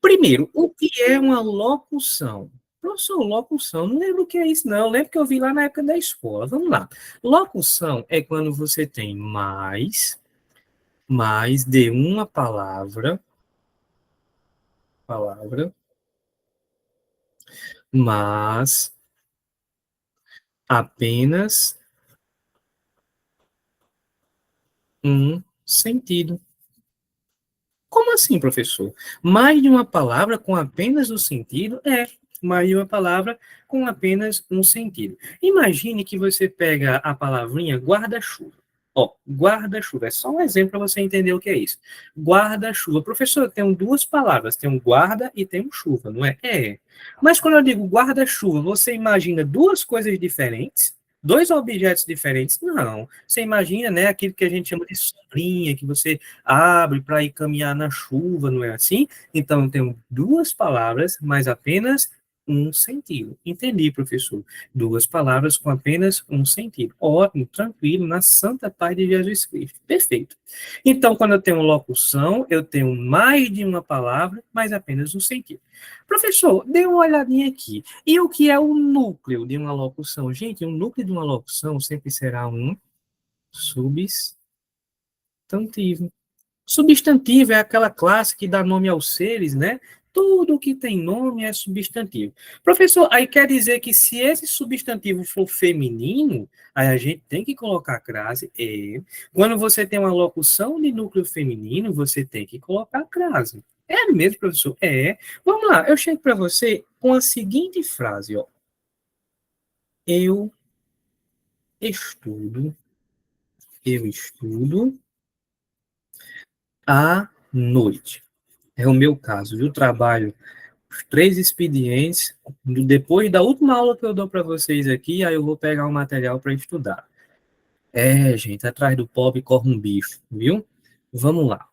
Primeiro, o que é uma locução? Professor, locução, não lembro o que é isso, não. Eu lembro que eu vi lá na época da escola. Vamos lá. Locução é quando você tem mais de uma palavra, mas apenas um sentido. Como assim, professor? Mais de uma palavra com apenas um sentido? É, mais de uma palavra com apenas um sentido. Imagine que você pega a palavrinha guarda-chuva. Ó, guarda-chuva, é só um exemplo para você entender o que é isso. Guarda-chuva. Professor, tem duas palavras, tem um guarda e tem um chuva, não é? É. Mas quando eu digo guarda-chuva, você imagina duas coisas diferentes? Dois objetos diferentes? Não. Você imagina, né, aquilo que a gente chama de sombrinha, que você abre para ir caminhar na chuva, não é assim? Então, eu tenho duas palavras, mas apenas um sentido. Entendi, professor. Duas palavras com apenas um sentido. Ótimo, tranquilo, na santa paz de Jesus Cristo. Perfeito. Então, quando eu tenho locução, eu tenho mais de uma palavra, mas apenas um sentido. Professor, dê uma olhadinha aqui. E o que é o núcleo de uma locução? Gente, o núcleo de uma locução sempre será um substantivo. Substantivo é aquela classe que dá nome aos seres, né? Tudo que tem nome é substantivo. Professor, aí quer dizer que se esse substantivo for feminino, aí a gente tem que colocar crase. É. Quando você tem uma locução de núcleo feminino, você tem que colocar crase. É mesmo, professor? É. Vamos lá, eu chego para você com a seguinte frase, ó. Eu estudo, eu estudo à noite. É o meu caso, viu? Trabalho os 3 expedientes. Depois da última aula que eu dou para vocês aqui, aí eu vou pegar um material para estudar. É, gente, atrás do pobre corre um bicho, viu? Vamos lá.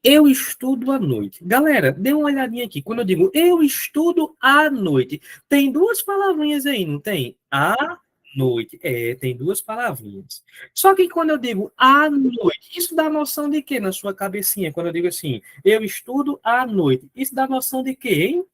Eu estudo à noite. Galera, dê uma olhadinha aqui. Quando eu digo eu estudo à noite, tem duas palavrinhas aí, não tem? À noite. É, tem duas palavrinhas. Só que quando eu digo à noite, isso dá noção de quê na sua cabecinha? Quando eu digo assim, eu estudo à noite, isso dá noção de quê, hein?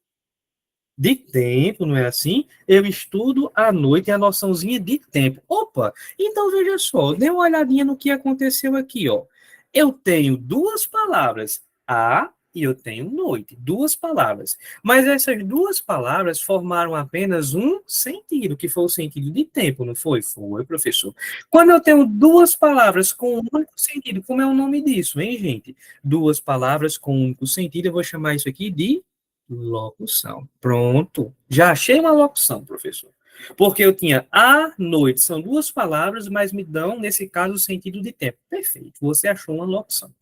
De tempo, não é assim? Eu estudo à noite, é a noçãozinha de tempo. Opa, então veja só, dê uma olhadinha no que aconteceu aqui, ó. Eu tenho duas palavras, a e eu tenho noite, duas palavras. Mas essas duas palavras formaram apenas um sentido, que foi o sentido de tempo, não foi? Foi, professor. Quando eu tenho duas palavras com um único sentido, como é o nome disso, hein, gente? Duas palavras com um único sentido, eu vou chamar isso aqui de locução. Pronto. Já achei uma locução, professor. Porque eu tinha a noite, são duas palavras, mas me dão, nesse caso, o sentido de tempo. Perfeito. Você achou uma locução.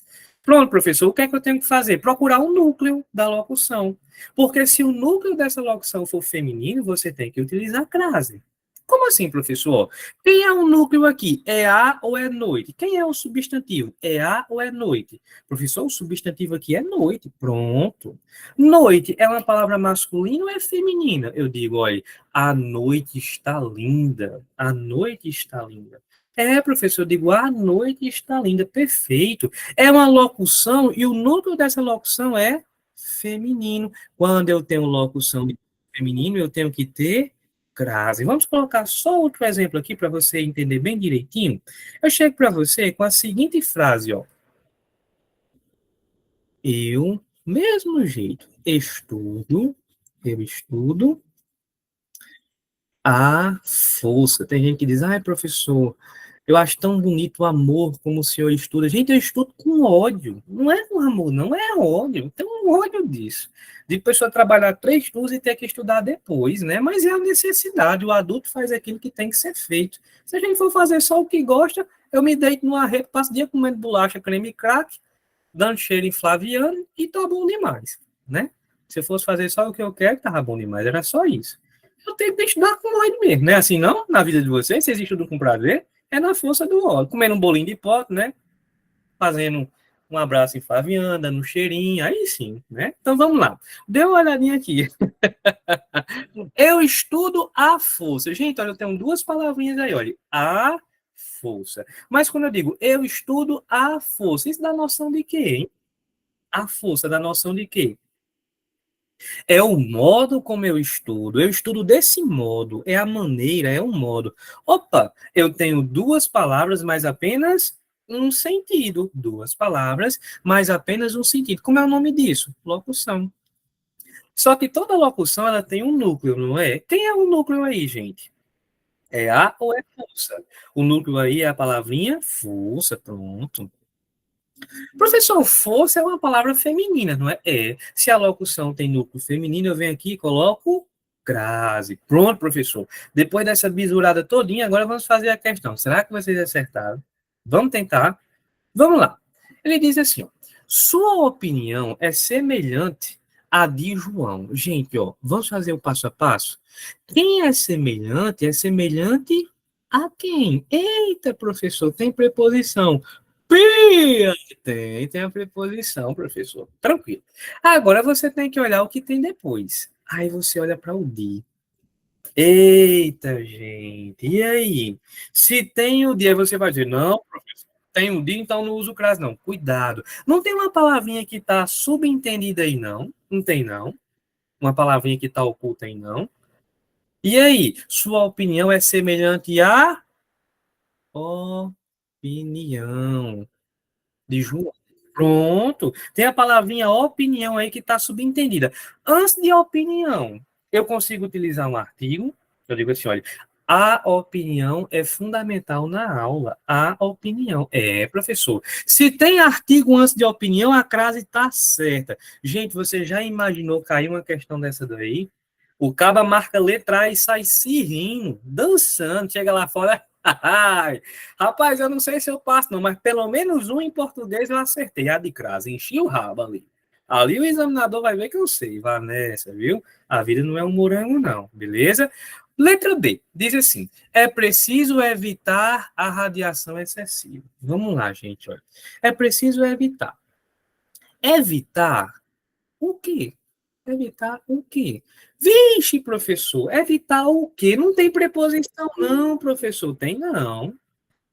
Pronto, professor, o que é que eu tenho que fazer? Procurar o núcleo da locução. Porque se o núcleo dessa locução for feminino, você tem que utilizar crase. Como assim, professor? Quem é o núcleo aqui? É a ou é noite? Quem é o substantivo? É a ou é noite? Professor, o substantivo aqui é noite. Pronto. Noite é uma palavra masculina ou é feminina? Eu digo, olha, a noite está linda. A noite está linda. É, professor, eu digo, a noite está linda. Perfeito. É uma locução e o núcleo dessa locução é feminino. Quando eu tenho locução de feminino, eu tenho que ter crase. Vamos colocar só outro exemplo aqui para você entender bem direitinho. Eu chego para você com a seguinte frase, ó. Eu, mesmo jeito, eu estudo a força. Tem gente que diz, ai, professor, Eu acho tão bonito o amor como o senhor estuda. Gente, eu estudo com ódio. Não é com amor, não é ódio. Tem um ódio disso. De pessoa trabalhar 3 turnos e ter que estudar depois, né? Mas é a necessidade. O adulto faz aquilo que tem que ser feito. Se a gente for fazer só o que gosta, eu me deito no arredo, passo o dia comendo bolacha, creme crack, dando cheiro em Flaviano e tá bom demais, né? Se eu fosse fazer só o que eu quero, tava bom demais. Era só isso. Eu tenho que estudar com ódio mesmo, né? Assim não, na vida de vocês, vocês estudam com prazer, é na força do ódio. Comendo um bolinho de pote, né? Fazendo um abraço em Flaviana, dando um cheirinho, aí sim, né? Então vamos lá. Dê uma olhadinha aqui. Eu estudo a força. Gente, olha, eu tenho duas palavrinhas aí, olha. A força. Mas quando eu digo eu estudo a força, isso dá noção de quê, hein? A força dá noção de quê? É o modo como eu estudo. Eu estudo desse modo. É a maneira, é o modo. Opa, eu tenho duas palavras, mas apenas um sentido. Duas palavras, mas apenas um sentido. Como é o nome disso? Locução. Só que toda locução ela tem um núcleo, não é? Quem é o núcleo aí, gente? É a ou é força? O núcleo aí é a palavrinha força, pronto. Professor, força é uma palavra feminina, não é? É. Se a locução tem núcleo feminino, eu venho aqui e coloco crase. Pronto, professor. Depois dessa bisurada todinha, agora vamos fazer a questão. Será que vocês acertaram? Vamos tentar? Vamos lá. Ele diz assim, ó, sua opinião é semelhante à de João. Gente, ó, vamos fazer o passo a passo? Quem é semelhante a quem? Eita, professor, tem preposição. Pia! Tem a preposição, professor. Tranquilo. Agora você tem que olhar o que tem depois. Aí você olha para o de. Eita, gente. E aí? Se tem o dia, você vai dizer, não, professor, tem o dia, então não uso o crase, não. Cuidado. Não tem uma palavrinha que está subentendida aí, não? Não tem, não. Uma palavrinha que está oculta aí, não. E aí? Sua opinião é semelhante à opinião de João. Pronto. Tem a palavrinha opinião aí que está subentendida. Antes de opinião, eu consigo utilizar um artigo. Eu digo assim, olha, a opinião é fundamental na aula. A opinião. É, professor. Se tem artigo antes de opinião, a crase está certa. Gente, você já imaginou cair uma questão dessa daí? O caba marca letra A e sai se rindo, dançando, chega lá fora. Rapaz, eu não sei se eu passo, não, mas pelo menos um em português eu acertei. A de crase, enchi o rabo ali. Ali o examinador vai ver que eu sei. Vai nessa, viu? A vida não é um morango, não, beleza? Letra B, diz assim: é preciso evitar a radiação excessiva. Vamos lá, gente. Olha. É preciso evitar. Evitar o quê? Evitar o quê? Vixe, professor, evitar o quê? Não tem preposição, não, professor. Tem não.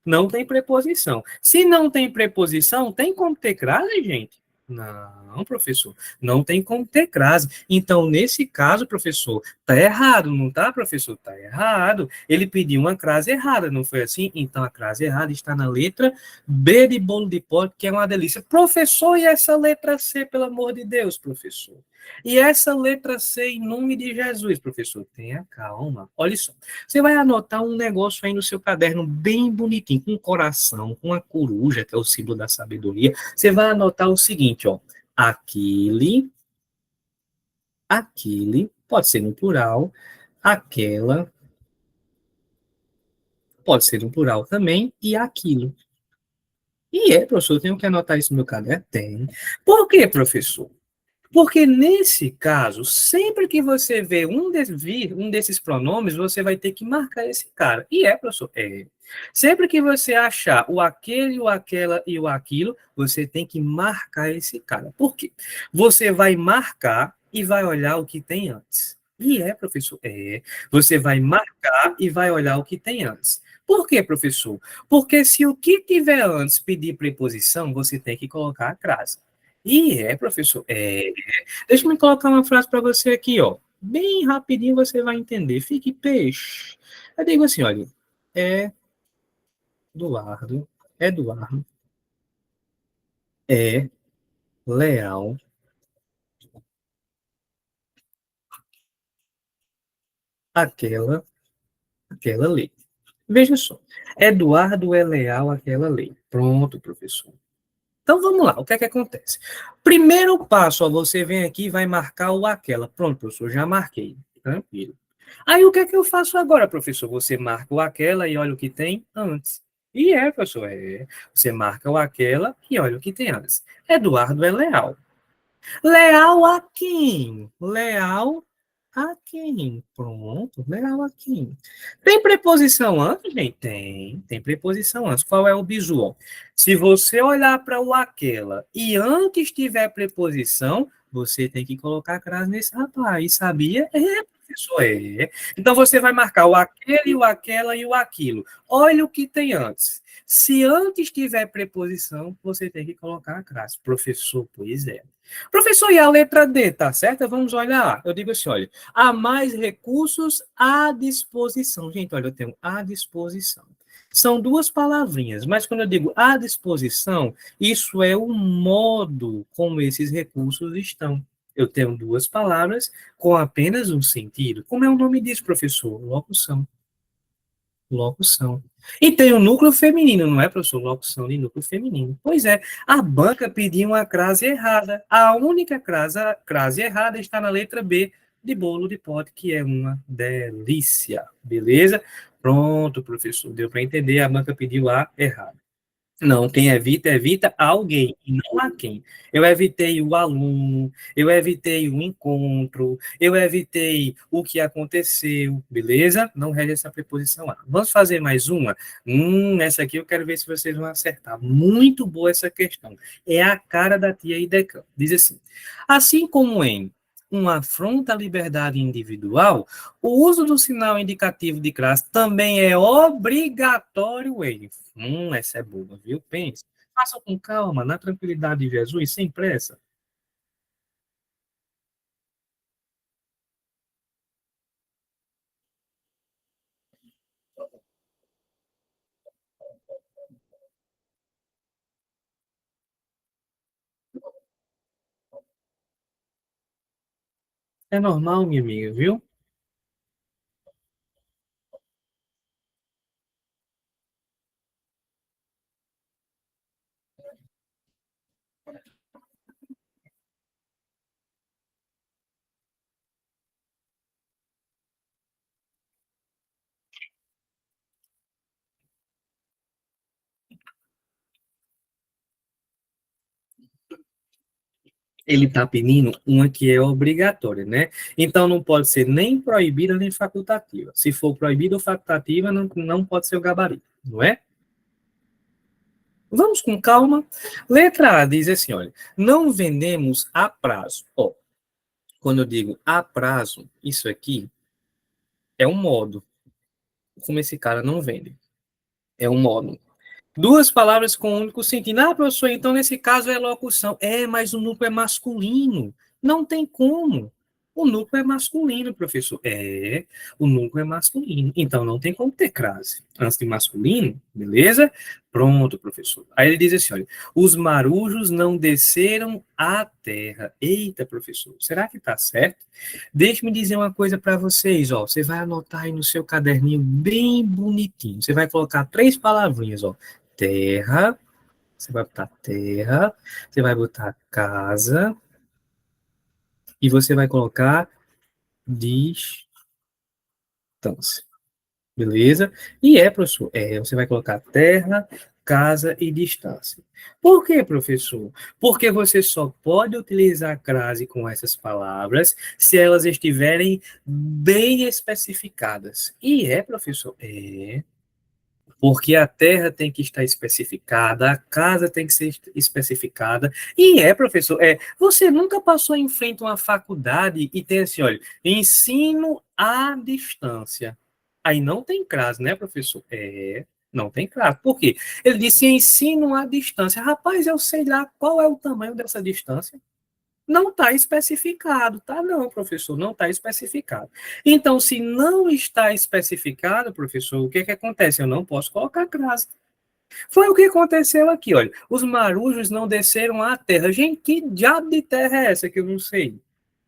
Não tem preposição. Se não tem preposição, tem como ter crase, gente? Não, professor. Não tem como ter crase. Então, nesse caso, professor, tá errado, não tá, professor? Tá errado. Ele pediu uma crase errada, não foi assim? Então, a crase errada está na letra B de bolo de pote, que é uma delícia. Professor, e essa letra C, pelo amor de Deus, professor? E essa letra C, em nome de Jesus, professor? Tenha calma. Olha só. Você vai anotar um negócio aí no seu caderno bem bonitinho, com um coração, com a coruja, que é o símbolo da sabedoria. Você vai anotar o seguinte, ó. Aquele, pode ser no plural, aquela, pode ser no plural também, e aquilo. E é, professor, eu tenho que anotar isso no meu caderno? Tem. Por quê, professor? Porque nesse caso, sempre que você vê um desses pronomes, você vai ter que marcar esse cara. E é, professor? É. Sempre que você achar o aquele, o aquela e o aquilo, você tem que marcar esse cara. Por quê? Você vai marcar e vai olhar o que tem antes. E é, professor? É. Você vai marcar e vai olhar o que tem antes. Por quê, professor? Porque se o que tiver antes pedir preposição, você tem que colocar a crase. E é, professor. É. Deixa eu me colocar uma frase para você aqui, ó. Bem rapidinho você vai entender. Fique peixe. Eu digo assim, olha. É Eduardo é leal àquela lei. Veja só. Eduardo é leal àquela lei. Pronto, professor. Então vamos lá, o que é que acontece? Primeiro passo, ó, você vem aqui e vai marcar o aquela. Pronto, professor, já marquei. Tranquilo. Aí o que é que eu faço agora, professor? Você marca o aquela e olha o que tem antes. E é, professor, é. Você marca o aquela e olha o que tem antes. Eduardo é leal. Leal a quem? Leal a quem? Pronto, leal a quem? Tem preposição antes, gente? Tem preposição antes. Qual é o bizu? Ó? Se você olhar para o aquela e antes tiver preposição, você tem que colocar crase nesse rapaz, sabia? É, professor, é. Então você vai marcar o aquele, o aquela e o aquilo. Olha o que tem antes. Se antes tiver preposição, você tem que colocar a crase. Professor, pois é. Professor, e a letra D, tá certo? Vamos olhar. Eu digo assim, olha, há mais recursos à disposição. Gente, olha, eu tenho à disposição. São duas palavrinhas, mas quando eu digo à disposição, isso é o modo como esses recursos estão. Eu tenho duas palavras com apenas um sentido. Como é o nome disso, professor? Locução. Locução. E tem o núcleo feminino, não é, professor? Locução de núcleo feminino. Pois é, a banca pediu uma crase errada. A única crase errada está na letra B de bolo de pote, que é uma delícia. Beleza? Pronto, professor. Deu para entender, a banca pediu a errada. Não, quem evita alguém, e não a quem. Eu evitei o aluno, eu evitei o encontro, eu evitei o que aconteceu, beleza? Não rege essa preposição A. Vamos fazer mais uma? Essa aqui eu quero ver se vocês vão acertar. Muito boa essa questão. É a cara da tia Idecan. Diz assim como em uma afronta à liberdade individual, o uso do sinal indicativo de classe também é obrigatório em. Essa é boa, viu? Pense. Faça com calma, na tranquilidade de Jesus, sem pressa. É normal, minha amiga, viu? Ele está pedindo uma que é obrigatória, né? Então não pode ser nem proibida nem facultativa. Se for proibida ou facultativa, não pode ser o gabarito, não é? Vamos com calma. Letra A diz assim, olha, não vendemos a prazo. Ó, quando eu digo a prazo, isso aqui é um modo. Como esse cara não vende. É um modo. Duas palavras com um único sentido. Ah, professor, então nesse caso é locução. É, mas o núcleo é masculino. Não tem como. O núcleo é masculino, professor. É, o núcleo é masculino. Então não tem como ter crase. Antes de masculino, beleza? Pronto, professor. Aí ele diz assim: olha, os marujos não desceram à terra. Eita, professor, será que está certo? Deixe-me dizer uma coisa para vocês, ó. Você vai anotar aí no seu caderninho bem bonitinho. Você vai colocar três palavrinhas, ó. Terra, você vai botar terra, você vai botar casa e você vai colocar distância. Beleza? E professor, você vai colocar terra, casa e distância. Por quê, professor? Porque você só pode utilizar a crase com essas palavras se elas estiverem bem especificadas. E professor? Porque a terra tem que estar especificada, a casa tem que ser especificada. E professor, você nunca passou em frente a uma faculdade e tem assim, olha, ensino à distância. Aí não tem crase, né, professor? Não tem crase. Por quê? Ele disse ensino à distância. Rapaz, eu sei lá qual é o tamanho dessa distância. Não está especificado, tá? Não, professor, não está especificado. Então, se não está especificado, professor, o que que acontece? Eu não posso colocar crase. Foi o que aconteceu aqui, olha. Os marujos não desceram à terra. Gente, que diabo de terra é essa que eu não sei?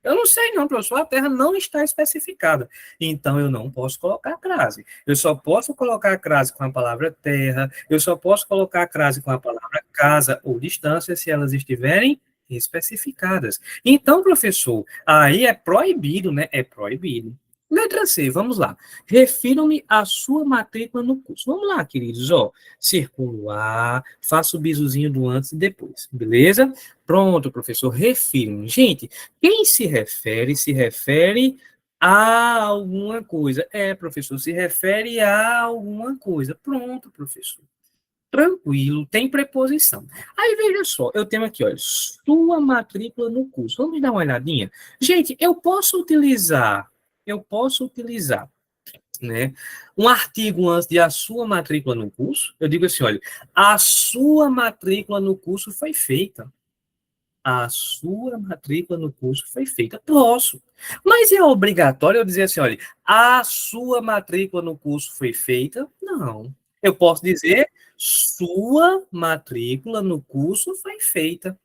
Eu não sei não, professor, a terra não está especificada. Então eu não posso colocar crase. Eu só posso colocar crase com a palavra terra, eu só posso colocar crase com a palavra casa ou distância se elas estiverem especificadas. Então, professor, aí é proibido, né? É proibido. Letra C, vamos lá. Refiro-me à sua matrícula no curso. Vamos lá, queridos, ó. Circulo A, faço o bizuzinho do antes e depois, beleza? Pronto, professor, refiro-me. Gente, quem se refere a alguma coisa. É, professor, se refere a alguma coisa. Pronto, professor. Tranquilo, tem preposição. Aí veja só, eu tenho aqui, olha, sua matrícula no curso. Vamos dar uma olhadinha? Gente, eu posso utilizar, né, um artigo antes de a sua matrícula no curso. Eu digo assim, olha, a sua matrícula no curso foi feita. A sua matrícula no curso foi feita. Posso. Mas é obrigatório eu dizer assim, olha, a sua matrícula no curso foi feita? Não. Eu posso dizer, sua matrícula no curso foi feita.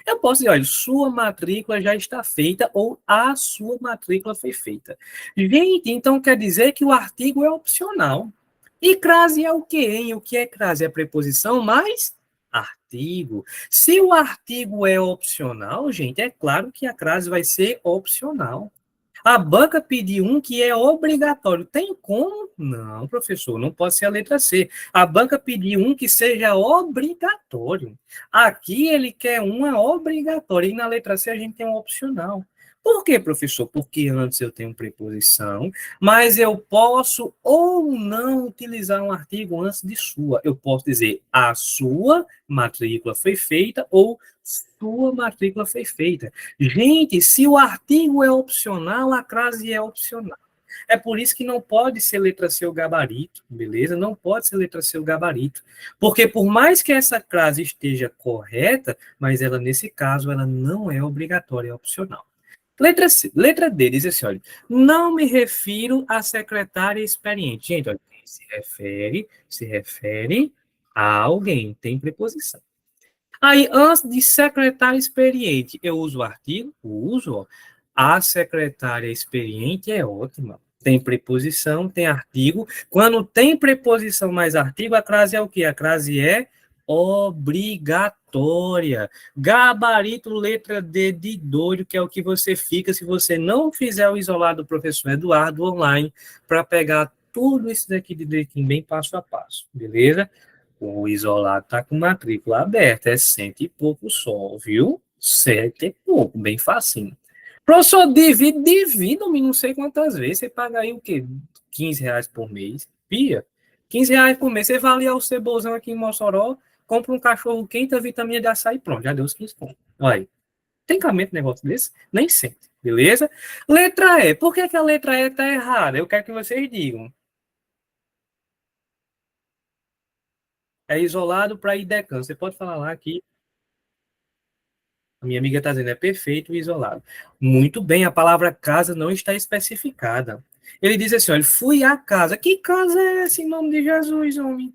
Eu posso dizer, olha, sua matrícula já está feita ou a sua matrícula foi feita. Gente, então quer dizer que o artigo é opcional. E crase é o quê, hein? O que é crase? É preposição mais artigo. Se o artigo é opcional, gente, é claro que a crase vai ser opcional. A banca pediu um que é obrigatório. Tem como? Não, professor, não pode ser a letra C. A banca pediu um que seja obrigatório. Aqui ele quer uma obrigatória e na letra C a gente tem um opcional. Por quê, professor? Porque antes eu tenho preposição, mas eu posso ou não utilizar um artigo antes de sua. Eu posso dizer a sua matrícula foi feita ou sua matrícula foi feita. Gente, se o artigo é opcional, a crase é opcional. É por isso que não pode ser letra C o gabarito, beleza? Não pode ser letra C o gabarito. Porque por mais que essa crase esteja correta, mas ela, nesse caso, ela não é obrigatória, é opcional. Letra C, letra D diz assim, olha, não me refiro à secretária experiente. Gente, olha, se refere a alguém, tem preposição. Aí, antes de secretária experiente, eu uso o artigo? Uso. Ó. A secretária experiente é ótima. Tem preposição, tem artigo. Quando tem preposição mais artigo, a crase é o quê? A crase é obrigatória. Gabarito, letra D de doido, que é o que você fica se você não fizer o isolado do professor Eduardo online para pegar tudo isso daqui de direitinho, bem passo a passo. Beleza? O isolado está com matrícula aberta, é cento e pouco só, viu? Cento e pouco, bem facinho. Professor, divida-me não sei quantas vezes. Você paga aí o quê? R$ 15 por mês? Pia? R$ 15 por mês. Você vai ali ao Cebolzão aqui em Mossoró, compra um cachorro quente, a vitamina de açaí, pronto, já deu os 15 pontos. Olha aí. Tem cabimento um negócio desse? Nem sempre, beleza? Letra E. Por que, que a letra E está errada? Eu quero que vocês digam. É isolado para IDECAN. Você pode falar lá que a minha amiga está dizendo, é perfeito e isolado. Muito bem, a palavra casa não está especificada. Ele diz assim, olha, fui à casa. Que casa é essa, em nome de Jesus, homem?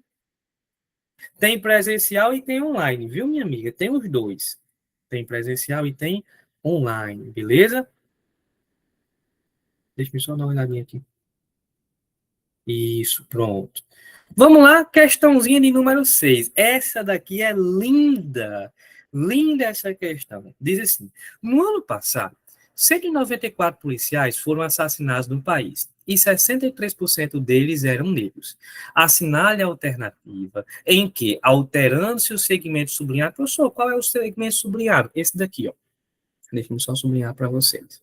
Tem presencial e tem online, viu, minha amiga? Tem os dois. Tem presencial e tem online, beleza? Deixa eu só dar uma olhadinha aqui. Isso, pronto. Vamos lá, questãozinha de número 6. Essa daqui é linda. Linda essa questão. Diz assim: no ano passado, 194 policiais foram assassinados no país e 63% deles eram negros. Assinale a alternativa em que, alterando-se o segmento sublinhado. Professor, qual é o segmento sublinhado? Esse daqui, ó. Deixa eu só sublinhar para vocês.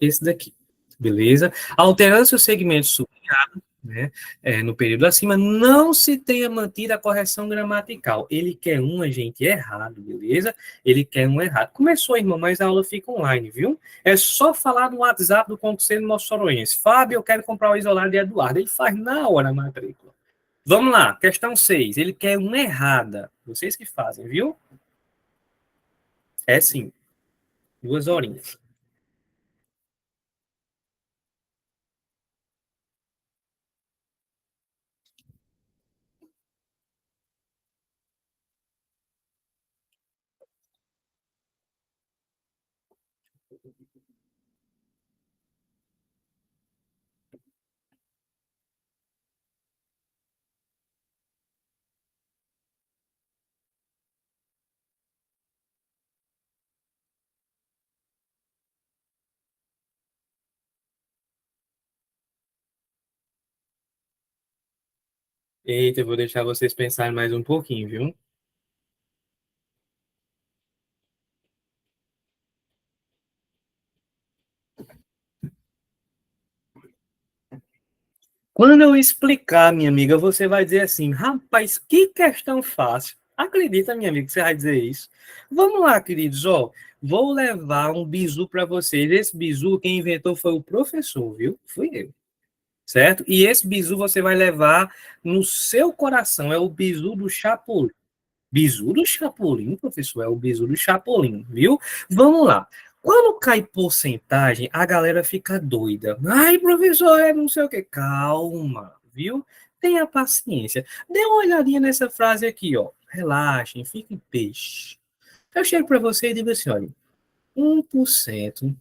Esse daqui. Beleza? Alterando-se o segmento sublinhado, né, no período acima, não se tenha mantido a correção gramatical. Ele quer um, gente, errado, beleza? Ele quer um errado. Começou, irmão, mas a aula fica online, viu? É só falar no WhatsApp do Conselho Mossoroense. Fábio, eu quero comprar o isolado de Eduardo. Ele faz na hora a matrícula. Vamos lá, questão 6. Ele quer uma errada. Vocês que fazem, viu? É sim, 2 horinhas. Eita, eu vou deixar vocês pensarem mais um pouquinho, viu? Quando eu explicar, minha amiga, você vai dizer assim, rapaz, que questão fácil. Acredita, minha amiga, que você vai dizer isso. Vamos lá, queridos, ó, vou levar um bizu para vocês. Esse bizu, quem inventou foi o professor, viu? Fui eu, certo? E esse bizu você vai levar no seu coração, é o bizu do Chapolin. Bizu do Chapolin, professor, é o bizu do Chapolin, viu? Vamos lá. Quando cai porcentagem, a galera fica doida. Ai, professor, é não sei o quê. Calma, viu? Tenha paciência. Dê uma olhadinha nessa frase aqui, ó. Relaxem, fiquem peixe. Eu chego para você e digo assim, olha, 1%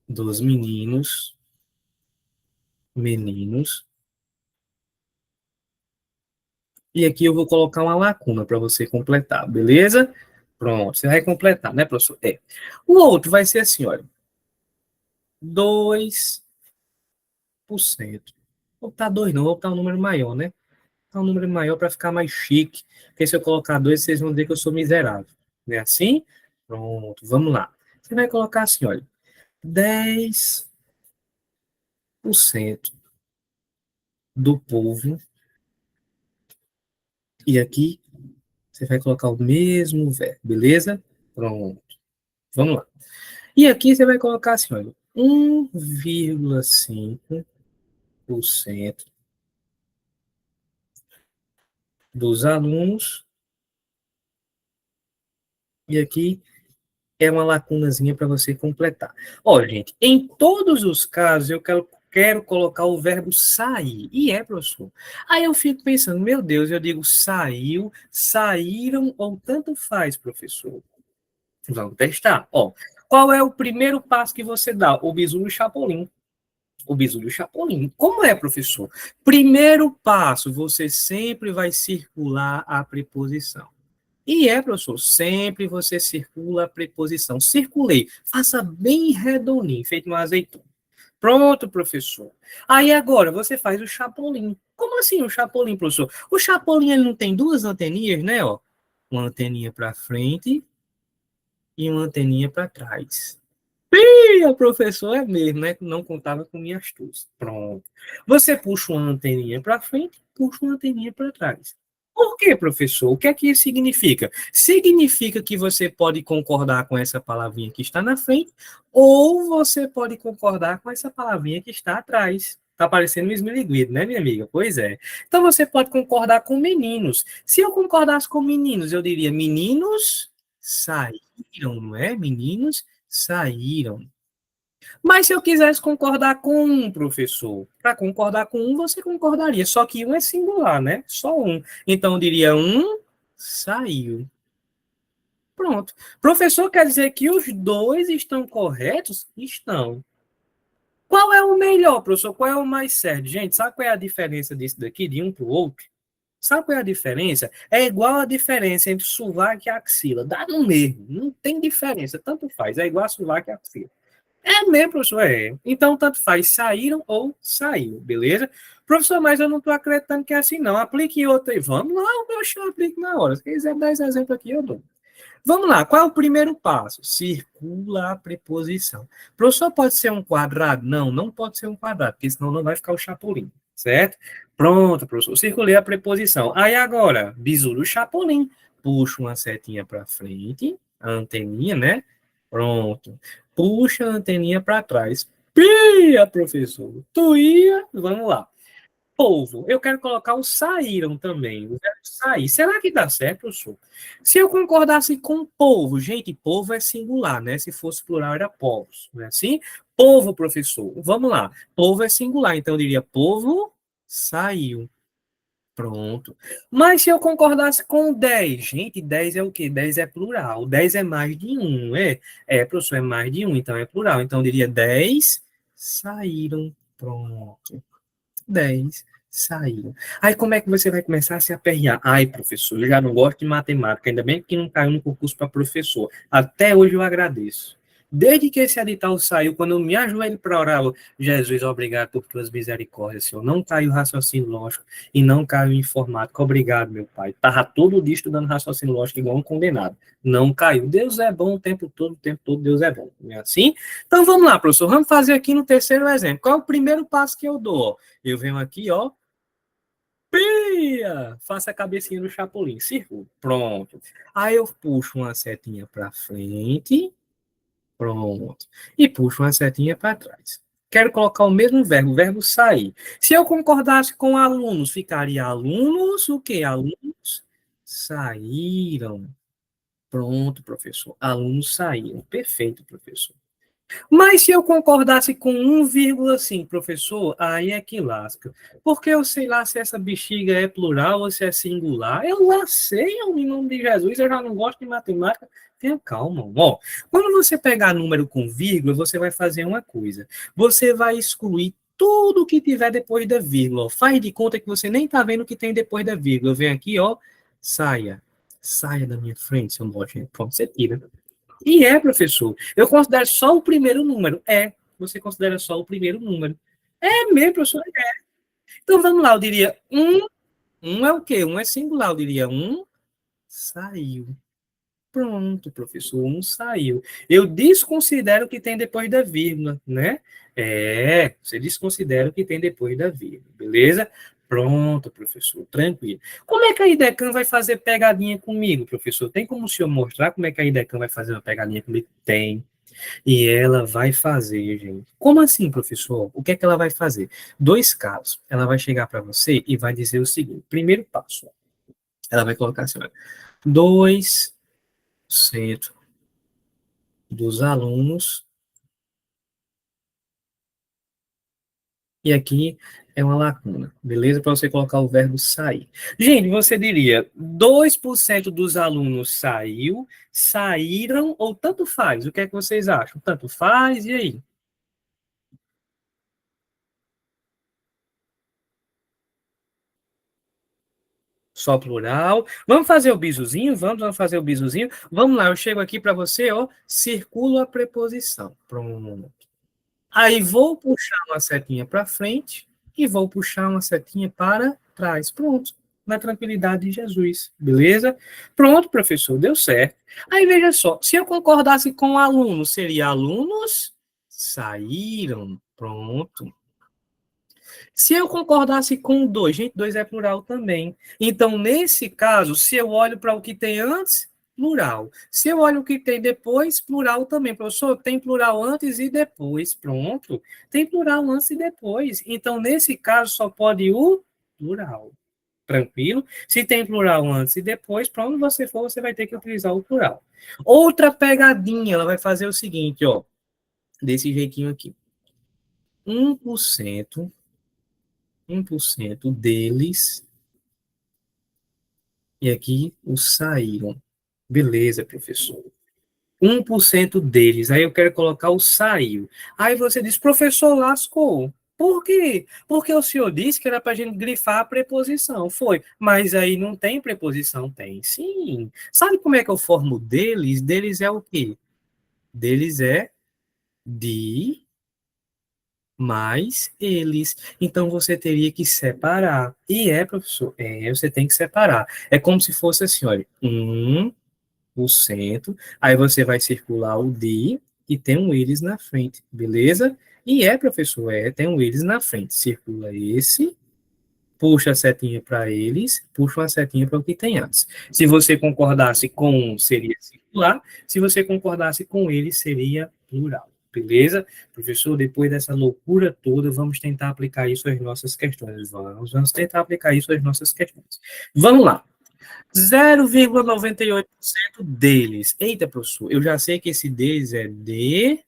dos meninos, e aqui eu vou colocar uma lacuna para você completar, beleza? Pronto, você vai completar, né, professor? É. O outro vai ser assim, olha, 2%. Vou botar 2 não, vou botar um número maior, né? Botar um número maior para ficar mais chique. Porque se eu colocar 2, vocês vão dizer que eu sou miserável. Não é assim? Pronto, vamos lá. Você vai colocar assim, olha, 10% do povo, e aqui você vai colocar o mesmo verbo, beleza? Pronto, vamos lá. E aqui você vai colocar assim, olha, 1,5% dos alunos, e aqui é uma lacunazinha para você completar. Ó, gente, em todos os casos eu quero colocar o verbo sair. E é, professor. Aí eu fico pensando, meu Deus, eu digo saiu, saíram ou tanto faz, professor. Vamos testar. Ó, qual é o primeiro passo que você dá? O bisu do Chapolin. O bisu do Chapolin. Como é, professor? Primeiro passo, você sempre vai circular a preposição. E é, professor, sempre você circula a preposição. Circulei, faça bem redondinho, feito uma azeitona. Pronto, professor. Aí agora você faz o chapolim. Como assim o chapolim, professor? O chapolim ele não tem duas anteninhas, né? Ó? Uma anteninha para frente e uma anteninha para trás. Ih, o professor é mesmo, né? Não contava com minha astúcia. Pronto. Você puxa uma anteninha para frente, puxa uma anteninha para trás. Por quê, professor? O que é que isso significa? Significa que você pode concordar com essa palavrinha que está na frente, ou você pode concordar com essa palavrinha que está atrás. Tá parecendo um esmiliguido, né, minha amiga? Pois é. Então você pode concordar com meninos. Se eu concordasse com meninos, eu diria meninos saíram, não é? Meninos saíram. Mas se eu quisesse concordar com um, professor, para concordar com um, você concordaria. Só que um é singular, né? Só um. Então eu diria um saiu. Pronto. Professor, quer dizer que os dois estão corretos? Estão. Qual é o melhor, professor? Qual é o mais certo? Gente, sabe qual é a diferença disso daqui, de um para o outro? Sabe qual é a diferença? É igual a diferença entre sovaco e axila. Dá no mesmo. Não tem diferença. Tanto faz. É igual a sovaco e axila. É mesmo, professor, é. Então, tanto faz, saíram ou saiu, beleza? Professor, mas eu não estou acreditando que é assim, não. Aplique em outra aí. Vamos lá, eu aplico na hora. Se quiser dar esse exemplo aqui, eu dou. Vamos lá, qual é o primeiro passo? Circula a preposição. Professor, pode ser um quadrado? Não, não pode ser um quadrado, porque senão não vai ficar o chapolim, certo? Pronto, professor, circulei a preposição. Aí agora, bisu do chapolim. Puxa uma setinha para frente, a anteninha, né? Pronto. Puxa a anteninha para trás. Pia, professor. Tu ia, vamos lá. Povo, eu quero colocar o saíram também. Eu quero sair. Será que dá certo, professor? Se eu concordasse com povo, gente, povo é singular, né? Se fosse plural, era povos, não é assim? Povo, professor. Vamos lá. Povo é singular, então eu diria povo saiu. Pronto. Mas se eu concordasse com 10, gente, 10 é o quê? 10 é plural. 10 é mais de um, é? É, professor, é mais de um, então é plural. Então eu diria 10 saíram. Pronto. 10 saíram. Aí como é que você vai começar a se aperrear? Ai, professor, eu já não gosto de matemática, ainda bem que não caiu no concurso para professor. Até hoje eu agradeço. Desde que esse edital saiu, quando eu me ajoelho para orar, Jesus, obrigado por tuas misericórdias, Senhor. Não caiu raciocínio lógico e não caiu informática. Obrigado, meu pai. Estava todo dia estudando raciocínio lógico igual um condenado. Não caiu. Deus é bom o tempo todo Deus é bom. Não é assim? Então vamos lá, professor. Vamos fazer aqui no terceiro exemplo. Qual é o primeiro passo que eu dou? Eu venho aqui, ó. Pia! Faça a cabecinha do Chapolin. Círculo. Pronto. Aí eu puxo uma setinha para frente. Pronto. E puxo uma setinha para trás. Quero colocar o verbo sair. Se eu concordasse com alunos, ficaria alunos, o quê? Alunos saíram. Pronto, professor. Alunos saíram. Perfeito, professor. Mas se eu concordasse com 1,5, professor, aí é que lasca. Porque eu sei lá se essa bexiga é plural ou se é singular. Eu lá sei, em nome de Jesus, eu já não gosto de matemática. Tenha calma. Ó, quando você pegar número com vírgula, você vai fazer uma coisa. Você vai excluir tudo que tiver depois da vírgula. Ó. Faz de conta que você nem está vendo o que tem depois da vírgula. Vem aqui, ó, saia. Saia da minha frente, seu nojento. Pronto, você tira. E é, professor. Eu considero só o primeiro número. É. Você considera só o primeiro número. É mesmo, professor. É. Então vamos lá, eu diria um. Um é o quê? Um é singular, eu diria um saiu. Pronto, professor, um saiu. Eu desconsidero o que tem depois da vírgula, né? É, você desconsidera o que tem depois da vírgula, beleza? Pronto, professor, tranquilo. Como é que a IDECAM vai fazer pegadinha comigo, professor? Tem como o senhor mostrar como é que a IDECAM vai fazer uma pegadinha comigo? Tem. E ela vai fazer, gente. Como assim, professor? O que é que ela vai fazer? Dois casos. Ela vai chegar para você e vai dizer o seguinte: primeiro passo, ela vai colocar assim: olha, 2% dos alunos, e aqui é uma lacuna, beleza? Para você colocar o verbo sair. Gente, você diria 2% dos alunos saiu, saíram, ou tanto faz? O que é que vocês acham? Tanto faz, e aí? Só plural. Vamos fazer o bizuzinho? Vamos fazer o bizuzinho? Vamos lá, eu chego aqui para você, ó, circulo a preposição. Pronto. Aí vou puxar uma setinha para frente e vou puxar uma setinha para trás. Pronto. Na tranquilidade de Jesus. Beleza? Pronto, professor, deu certo. Aí veja só, se eu concordasse com alunos, seria alunos saíram. Pronto. Se eu concordasse com dois, gente, dois é plural também. Então, nesse caso, se eu olho para o que tem antes, plural. Se eu olho o que tem depois, plural também. Professor, tem plural antes e depois. Pronto. Tem plural antes e depois. Então, nesse caso, só pode o plural. Tranquilo? Se tem plural antes e depois, para onde você for, você vai ter que utilizar o plural. Outra pegadinha, ela vai fazer o seguinte, ó. Desse jeitinho aqui. 1%, 1% deles, e aqui os saíram. Beleza, professor. 1% deles. Aí eu quero colocar o saiu. Aí você diz, professor, lascou. Por quê? Porque o senhor disse que era para a gente grifar a preposição. Foi. Mas aí não tem preposição? Tem sim. Sabe como é que eu formo deles? Deles é o quê? Deles é de mais eles. Então você teria que separar. E é, professor, você tem que separar. É como se fosse assim, olha, 1%, aí você vai circular o de e tem um eles na frente, beleza? E professor, tem um eles na frente. Circula esse, puxa a setinha para eles, puxa uma setinha para o que tem antes. Se você concordasse com um, seria singular. Se você concordasse com ele, seria plural. Beleza? Professor, depois dessa loucura toda, vamos tentar aplicar isso às nossas questões. Vamos tentar aplicar isso às nossas questões. Vamos lá. 0,98% deles. Eita, professor, eu já sei que esse deles é de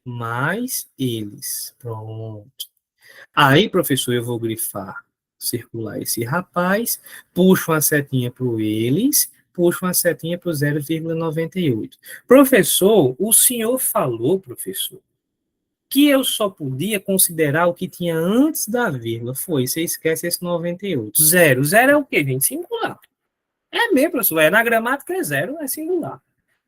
mais eles. Pronto. Aí, professor, eu vou grifar circular esse rapaz, puxa uma setinha para o eles, puxa uma setinha para o 0,98. Professor, o senhor falou, professor, que eu só podia considerar o que tinha antes da vírgula. Foi, você esquece esse 98. Zero. Zero é o quê, gente? Singular. É mesmo, professor. É, na gramática é zero, é singular.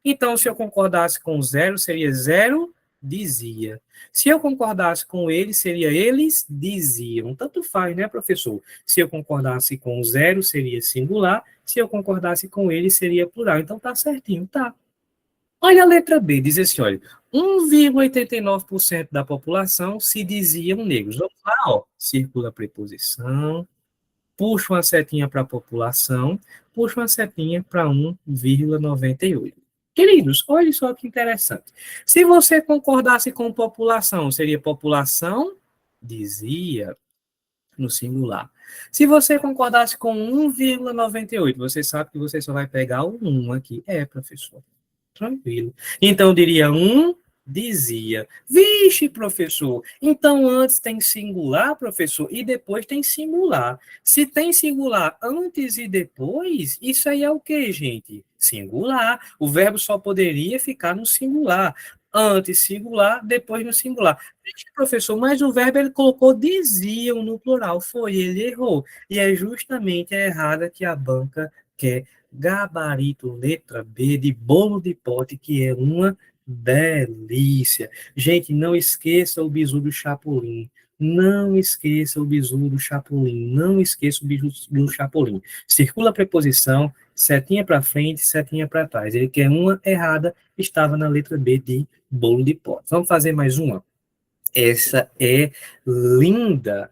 Então, se eu concordasse com zero, seria zero, dizia. Se eu concordasse com eles, seria eles diziam. Tanto faz, né, professor? Se eu concordasse com zero, seria singular. Se eu concordasse com eles, seria plural. Então, tá certinho, tá. Olha a letra B, diz assim, olha, 1,89% da população se diziam negros. Vamos lá, ó, circula a preposição, puxa uma setinha para a população, puxa uma setinha para 1,98. Queridos, olha só que interessante. Se você concordasse com população, seria população, dizia, no singular. Se você concordasse com 1,98, você sabe que você só vai pegar o 1 aqui. É, professor. Tranquilo. Então, eu diria dizia. Vixe, professor. Então, antes tem singular, professor, e depois tem singular. Se tem singular antes e depois, isso aí é o quê, gente? Singular. O verbo só poderia ficar no singular. Antes singular, depois no singular. Vixe, professor, mas o verbo ele colocou diziam no plural. Foi, ele errou. E é justamente a errada que a banca quer gabarito letra B de bolo de pote, que é uma delícia. Gente, não esqueça o bizu do Chapolin. Não esqueça o bizu do Chapolin. Não esqueça o bizu do Chapolin. Circula a preposição, setinha para frente, setinha para trás. Ele quer uma errada, estava na letra B de bolo de pote. Vamos fazer mais uma? Essa é linda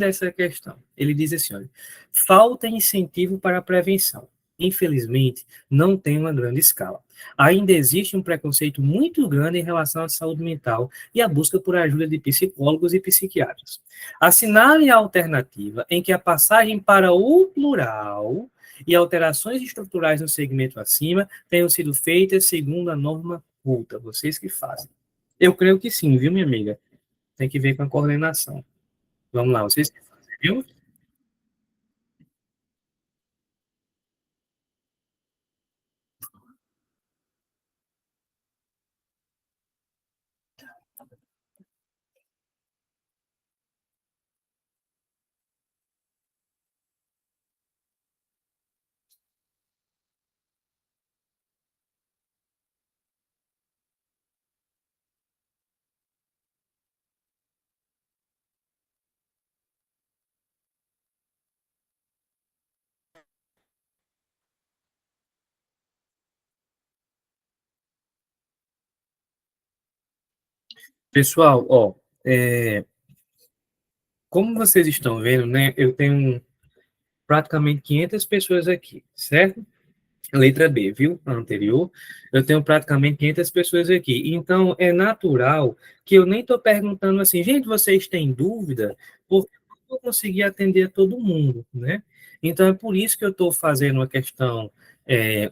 essa questão. Ele diz assim, olha, falta incentivo para a prevenção. Infelizmente, não tem uma grande escala. Ainda existe um preconceito muito grande em relação à saúde mental e a busca por ajuda de psicólogos e psiquiatras. Assinale a alternativa em que a passagem para o plural e alterações estruturais no segmento acima tenham sido feitas segundo a norma culta. Vocês que fazem. Eu creio que sim, viu, minha amiga? Tem que ver com a coordenação. Vamos lá, vocês que fazem, viu? Pessoal, ó, como vocês estão vendo, né, eu tenho praticamente 500 pessoas aqui, certo? Letra B, viu? A anterior. Eu tenho praticamente 500 pessoas aqui. Então, é natural que eu nem estou perguntando assim, gente, vocês têm dúvida? Porque eu não vou conseguir atender a todo mundo, né? Então, é por isso que eu estou fazendo uma questão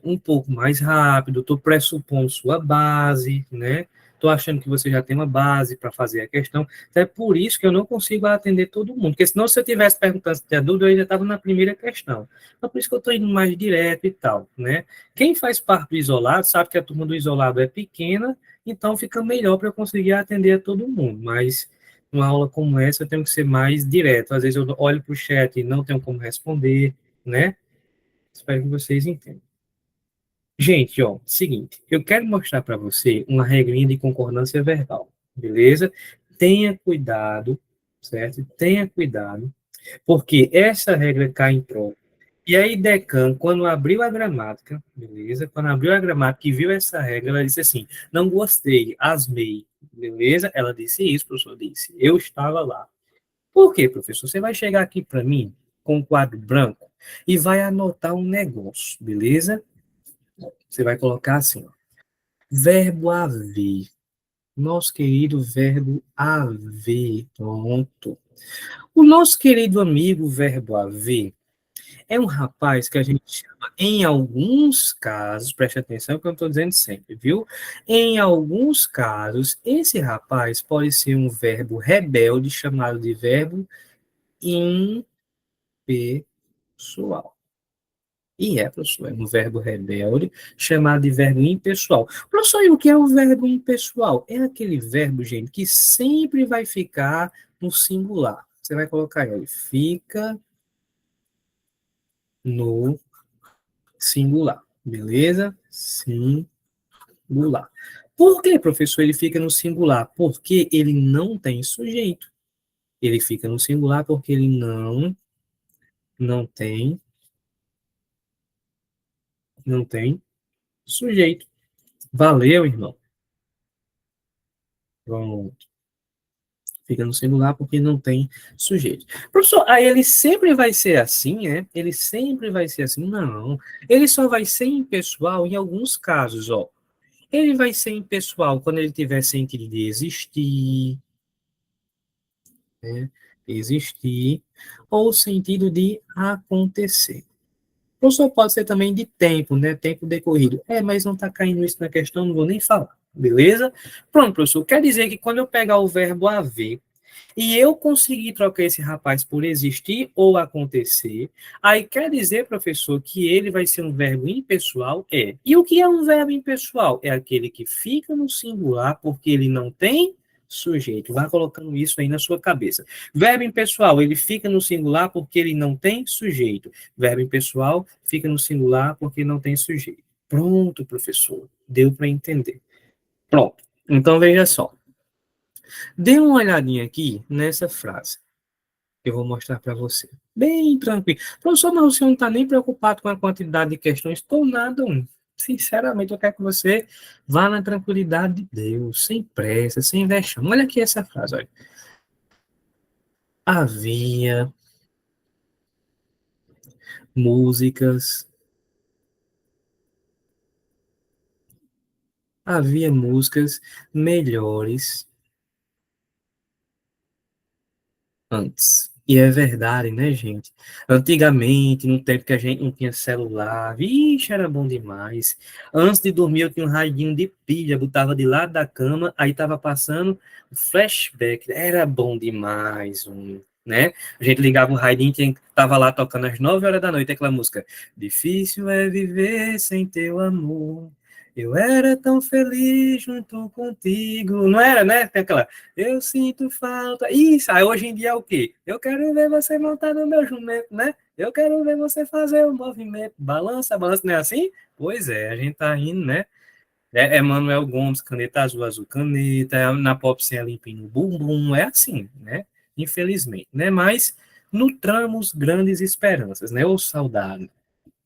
um pouco mais rápido, estou pressupondo sua base, né? Estou achando que você já tem uma base para fazer a questão. Então, é por isso que eu não consigo atender todo mundo. Porque senão, se eu tivesse perguntando se tinha dúvida, eu ainda estava na primeira questão. Então, por isso que eu estou indo mais direto e tal, né? Quem faz parte do isolado sabe que a turma do isolado é pequena, então fica melhor para eu conseguir atender a todo mundo. Mas numa aula como essa eu tenho que ser mais direto. Às vezes eu olho para o chat e não tenho como responder, né? Espero que vocês entendam. Gente, ó, seguinte, eu quero mostrar para você uma regrinha de concordância verbal, beleza? Tenha cuidado, certo? Tenha cuidado, porque essa regra cai em prova. E aí, Decan, quando abriu a gramática, beleza? Quando abriu a gramática e viu essa regra, ela disse assim: não gostei, asmei, beleza? Ela disse isso, o professor disse. Eu estava lá. Por quê, professor? Você vai chegar aqui para mim com um quadro branco e vai anotar um negócio, beleza? Você vai colocar assim, ó, verbo haver. Nosso querido verbo haver. Pronto. O nosso querido amigo verbo haver é um rapaz que a gente chama, em alguns casos, preste atenção que eu não estou dizendo sempre, viu? Em alguns casos, esse rapaz pode ser um verbo rebelde, chamado de verbo impessoal. E professor, é um verbo rebelde chamado de verbo impessoal. Professor, e o que é o verbo impessoal? É aquele verbo, gente, que sempre vai ficar no singular. Você vai colocar ele, fica no singular, beleza? Singular. Por que, professor, ele fica no singular? Porque ele não tem sujeito. Ele fica no singular porque ele não não tem sujeito. Valeu, irmão. Pronto. Fica no singular porque não tem sujeito. Professor, aí ele sempre vai ser assim, né? Ele sempre vai ser assim? Não. Ele só vai ser impessoal em alguns casos, ó. Ele vai ser impessoal quando ele tiver sentido de existir, né? Existir, ou sentido de acontecer. Professor, pode ser também de tempo, né? Tempo decorrido. Mas não está caindo isso na questão, não vou nem falar. Beleza? Pronto, professor. Quer dizer que quando eu pegar o verbo haver e eu conseguir trocar esse rapaz por existir ou acontecer, aí quer dizer, professor, que ele vai ser um verbo impessoal? É. E o que é um verbo impessoal? É aquele que fica no singular porque ele não tem sujeito. Vá colocando isso aí na sua cabeça. Verbo impessoal, ele fica no singular porque ele não tem sujeito. Verbo impessoal fica no singular porque não tem sujeito. Pronto, professor. Deu para entender. Pronto. Então veja só. Dê uma olhadinha aqui nessa frase que eu vou mostrar para você. Bem tranquilo. Professor, mas você não está nem preocupado com a quantidade de questões? Estou nada. Sinceramente, eu quero que você vá na tranquilidade de Deus, sem pressa, sem vexame. Olha aqui essa frase, olha. Havia músicas, havia músicas melhores antes. E é verdade, né, gente? Antigamente, no tempo que a gente não tinha celular, vixe, era bom demais. Antes de dormir, eu tinha um radinho de pilha, botava de lado da cama, aí tava passando o flashback. Era bom demais, né? A gente ligava o radinho, tava lá tocando às 9 horas da noite, aquela música. Difícil é viver sem teu amor. Eu era tão feliz junto contigo. Não era, né? Tem aquela. Eu sinto falta. Isso, aí hoje em dia é o quê? Eu quero ver você montar no meu jumento, né? Eu quero ver você fazer o movimento. Balança, balança, não é assim? Pois é, a gente tá indo, né? É Manuel Gomes, caneta azul, azul caneta, na Pop Sem limpinho no bumbum, é assim, né? Infelizmente, né? Mas nutramos grandes esperanças, né? Ô saudade.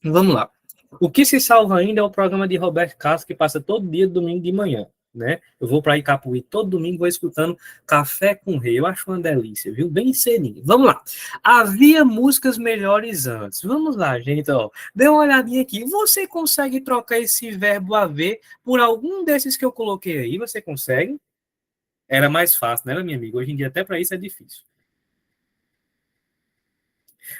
Vamos lá. O que se salva ainda é o programa de Roberto Castro, que passa todo dia, domingo de manhã, né? Eu vou para Icapuí todo domingo, vou escutando Café com Rei. Eu acho uma delícia, viu? Bem cedinho. Vamos lá. Havia músicas melhores antes. Vamos lá, gente, ó. Dê uma olhadinha aqui. Você consegue trocar esse verbo haver por algum desses que eu coloquei aí? Você consegue? Era mais fácil, né, minha amiga? Hoje em dia até para isso é difícil.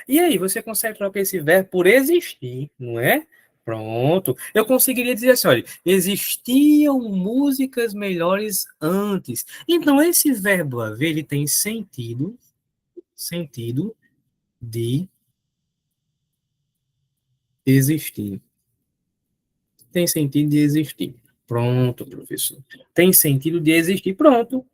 E aí, você consegue trocar esse verbo por existir, não é? Pronto. Eu conseguiria dizer assim, olha, existiam músicas melhores antes. Então, esse verbo haver, ele tem sentido de existir. Tem sentido de existir. Pronto, professor. Tem sentido de existir. Pronto.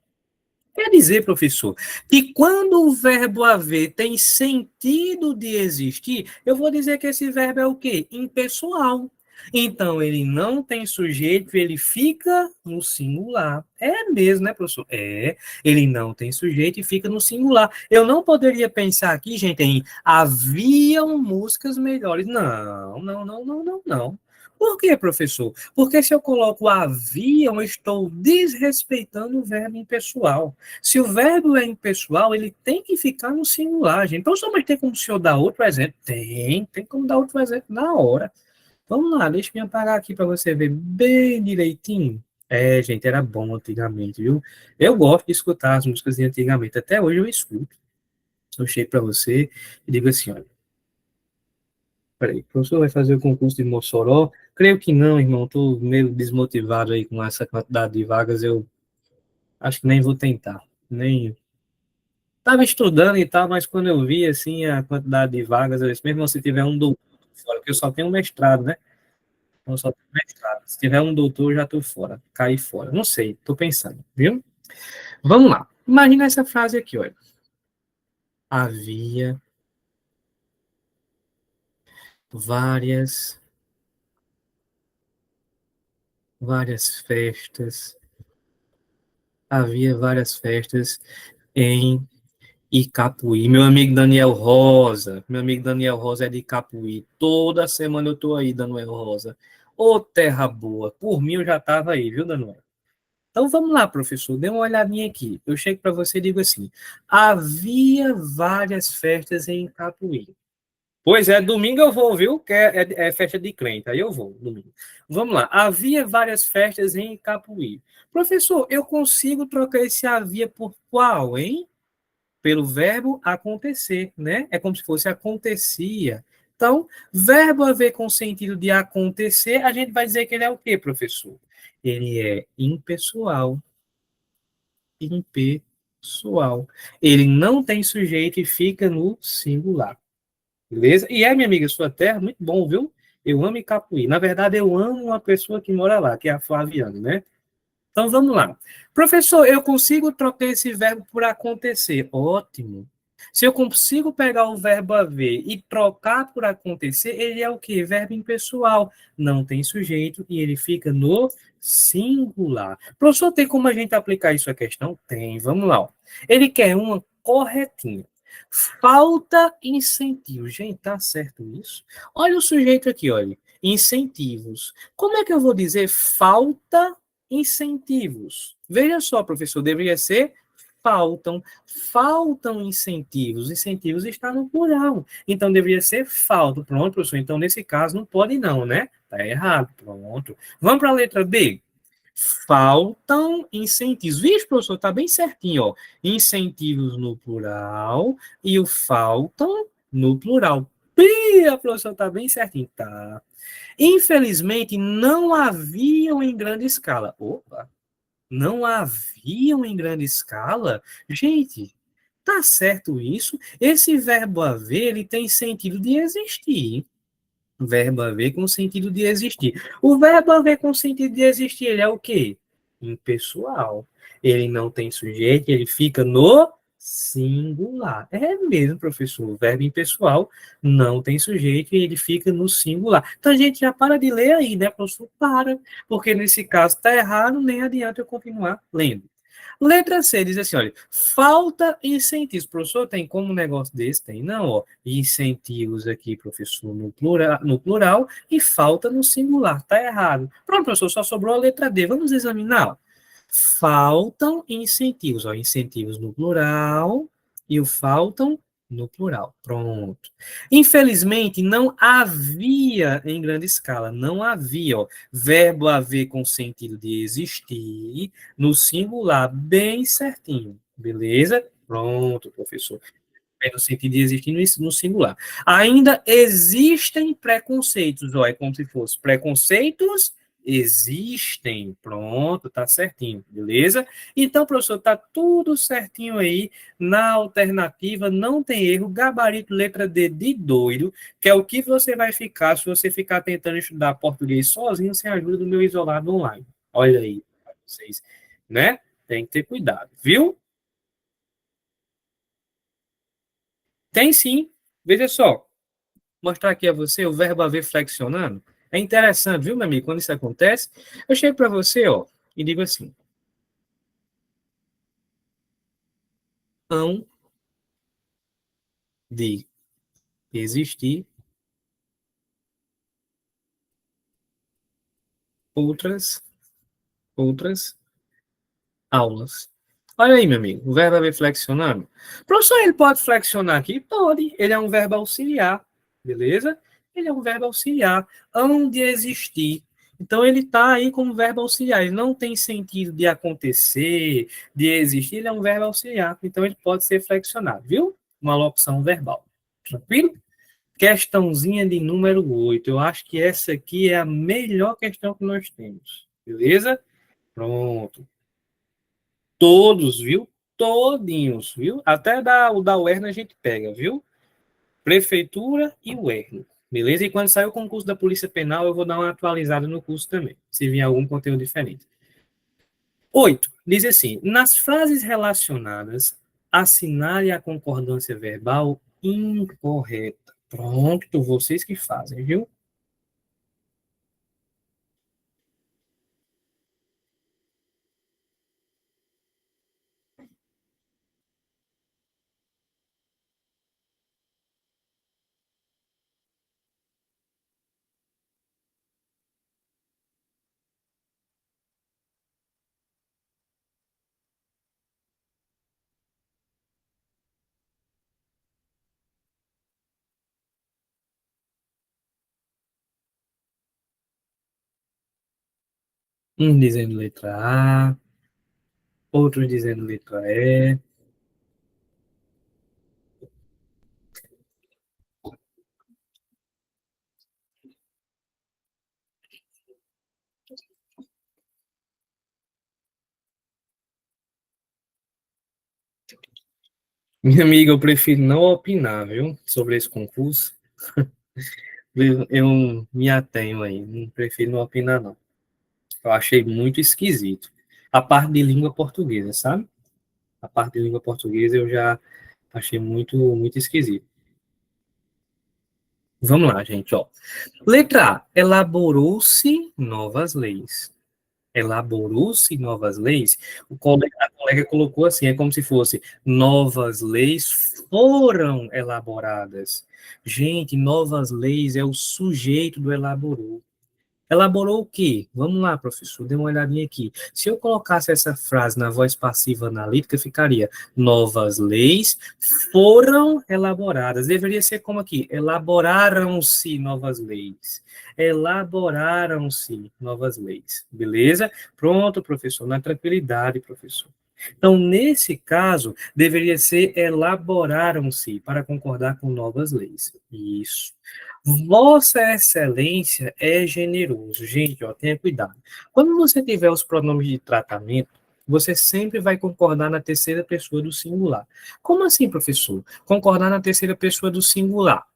Quer dizer, professor, que quando o verbo haver tem sentido de existir, eu vou dizer que esse verbo é o quê? Impessoal. Então, ele não tem sujeito, ele fica no singular. É mesmo, né, professor? Ele não tem sujeito e fica no singular. Eu não poderia pensar aqui, gente, em haviam músicas melhores. Não, não, não, não, não, não. Por quê, professor? Porque se eu coloco haviam, eu estou desrespeitando o verbo impessoal. Se o verbo é impessoal, ele tem que ficar no singular, gente. Então, só mas tem como o senhor dar outro exemplo? Tem como dar outro exemplo na hora. Vamos lá, deixa eu me apagar aqui para você ver bem direitinho. Gente, era bom antigamente, viu? Eu gosto de escutar as músicas de antigamente. Até hoje eu escuto. Eu chego para você e digo assim, olha, peraí, o professor vai fazer o concurso de Mossoró? Creio que não, irmão. Estou meio desmotivado aí com essa quantidade de vagas. Eu acho que nem vou tentar. Nem Estava estudando e tal, mas quando eu vi, assim, a quantidade de vagas, eu disse, mesmo se tiver um doutor fora, porque eu só tenho um mestrado, né? Então, eu só tenho mestrado. Se tiver um doutor, eu já estou fora, caí fora. Não sei, estou pensando, viu? Vamos lá. Imagina essa frase aqui, olha. Havia várias, várias festas, havia várias festas em Icapuí. Meu amigo Daniel Rosa é de Icapuí. Toda semana eu tô aí, Daniel Rosa. Ô, terra boa. Por mim eu já tava aí, viu, Daniel? Então vamos lá, professor. Dê uma olhadinha aqui. Eu chego para você e digo assim: havia várias festas em Icapuí. Pois é, domingo eu vou, viu? Que é festa de crente, aí eu vou, domingo. Vamos lá. Havia várias festas em Icapuí. Professor, eu consigo trocar esse havia por qual, hein? Pelo verbo acontecer, né? É como se fosse acontecia. Então, verbo haver com sentido de acontecer, a gente vai dizer que ele é o quê, professor? Ele é impessoal. Impessoal. Ele não tem sujeito e fica no singular. Beleza? E é, minha amiga, sua terra, muito bom, viu? Eu amo Icapuí. Na verdade, eu amo uma pessoa que mora lá, que é a Flaviana, né? Então vamos lá. Professor, eu consigo trocar esse verbo por acontecer. Ótimo. Se eu consigo pegar o verbo haver e trocar por acontecer, ele é o quê? Verbo impessoal. Não tem sujeito e ele fica no singular. Professor, tem como a gente aplicar isso à questão? Tem. Vamos lá. Ó. Ele quer uma corretinha. Falta incentivo. Gente, tá certo isso? Olha o sujeito aqui, olha. Incentivos. Como é que eu vou dizer falta incentivos? Veja só, professor, deveria ser faltam. Faltam incentivos. Incentivos está no plural. Então, deveria ser falta. Pronto, professor. Então, nesse caso, não pode não, né? Tá errado. Pronto. Vamos para a letra B. Faltam incentivos. Vixe, professor, está bem certinho, ó. Incentivos no plural e o faltam no plural. Pia, professor, está bem certinho. Tá. Infelizmente, não haviam em grande escala. Opa, não haviam em grande escala? Gente, tá certo isso? Esse verbo haver, ele tem sentido de existir. Verbo haver com sentido de existir. O verbo haver com sentido de existir, ele é o quê? Impessoal. Ele não tem sujeito, ele fica no singular. É mesmo, professor. O verbo impessoal não tem sujeito e ele fica no singular. Então a gente já para de ler aí, né, professor? Para. Porque nesse caso está errado, nem adianta eu continuar lendo. Letra C diz assim, olha, falta incentivos. Professor, tem como um negócio desse? Tem, não, ó. Incentivos aqui, professor, no plural e falta no singular. Tá errado. Pronto, professor, só sobrou a letra D. Vamos examinar. Ó. Faltam incentivos, ó. Incentivos no plural e o faltam no plural. Pronto. Infelizmente, não havia em grande escala. Não havia, ó. Verbo haver com sentido de existir no singular, bem certinho. Beleza? Pronto, professor. É no sentido de existir no singular. Ainda existem preconceitos, ó, é como se fosse preconceitos existem. Pronto, tá certinho, beleza? Então, professor, tá tudo certinho aí na alternativa, não tem erro, gabarito letra D de doido, que é o que você vai ficar se você ficar tentando estudar português sozinho sem a ajuda do meu isolado online. Olha aí, vocês, né? Tem que ter cuidado, viu? Tem sim. Veja só, mostrar aqui a você o verbo haver flexionando. É interessante, viu, meu amigo? Quando isso acontece, eu chego para você, ó, e digo assim: hão de existir outras aulas. Olha aí, meu amigo, o verbo haver flexionando. Professor, ele pode flexionar aqui? Pode. Ele é um verbo auxiliar, beleza? Ele é um verbo auxiliar. Hão de existir. Então, ele está aí como verbo auxiliar. Ele não tem sentido de acontecer, de existir. Ele é um verbo auxiliar. Então, ele pode ser flexionado, viu? Uma locução verbal. Tranquilo? Questãozinha de número 8. Eu acho que essa aqui é a melhor questão que nós temos. Beleza? Pronto. Todos, viu? todinhos, viu? Até o da UERN a gente pega, viu? Prefeitura e UERN. Beleza? E quando sair o concurso da Polícia Penal, eu vou dar uma atualizada no curso também, se vier algum conteúdo diferente. 8. Diz assim: nas frases relacionadas, assinale a concordância verbal incorreta. Pronto, vocês que fazem, viu? Um dizendo letra A, outros dizendo letra E. Minha amiga, eu prefiro não opinar, viu, sobre esse concurso. Eu me atenho aí, não prefiro não opinar, não. Eu achei muito esquisito. A parte de língua portuguesa, sabe? A parte de língua portuguesa eu já achei muito, muito esquisito. Vamos lá, gente, ó. Letra A. Elaborou-se novas leis. Elaborou-se novas leis. A colega colocou assim, é como se fosse novas leis foram elaboradas. Gente, novas leis é o sujeito do elaborou. Elaborou o quê? Vamos lá, professor, dê uma olhadinha aqui. Se eu colocasse essa frase na voz passiva analítica, ficaria: novas leis foram elaboradas. Deveria ser como aqui: elaboraram-se novas leis. Elaboraram-se novas leis. Beleza? Pronto, professor, na tranquilidade, professor. Então, nesse caso, deveria ser elaboraram-se para concordar com novas leis. Isso. Vossa Excelência é generoso. Gente, ó, tenha cuidado. Quando você tiver os pronomes de tratamento, você sempre vai concordar na terceira pessoa do singular. Como assim, professor? Concordar na terceira pessoa do singular.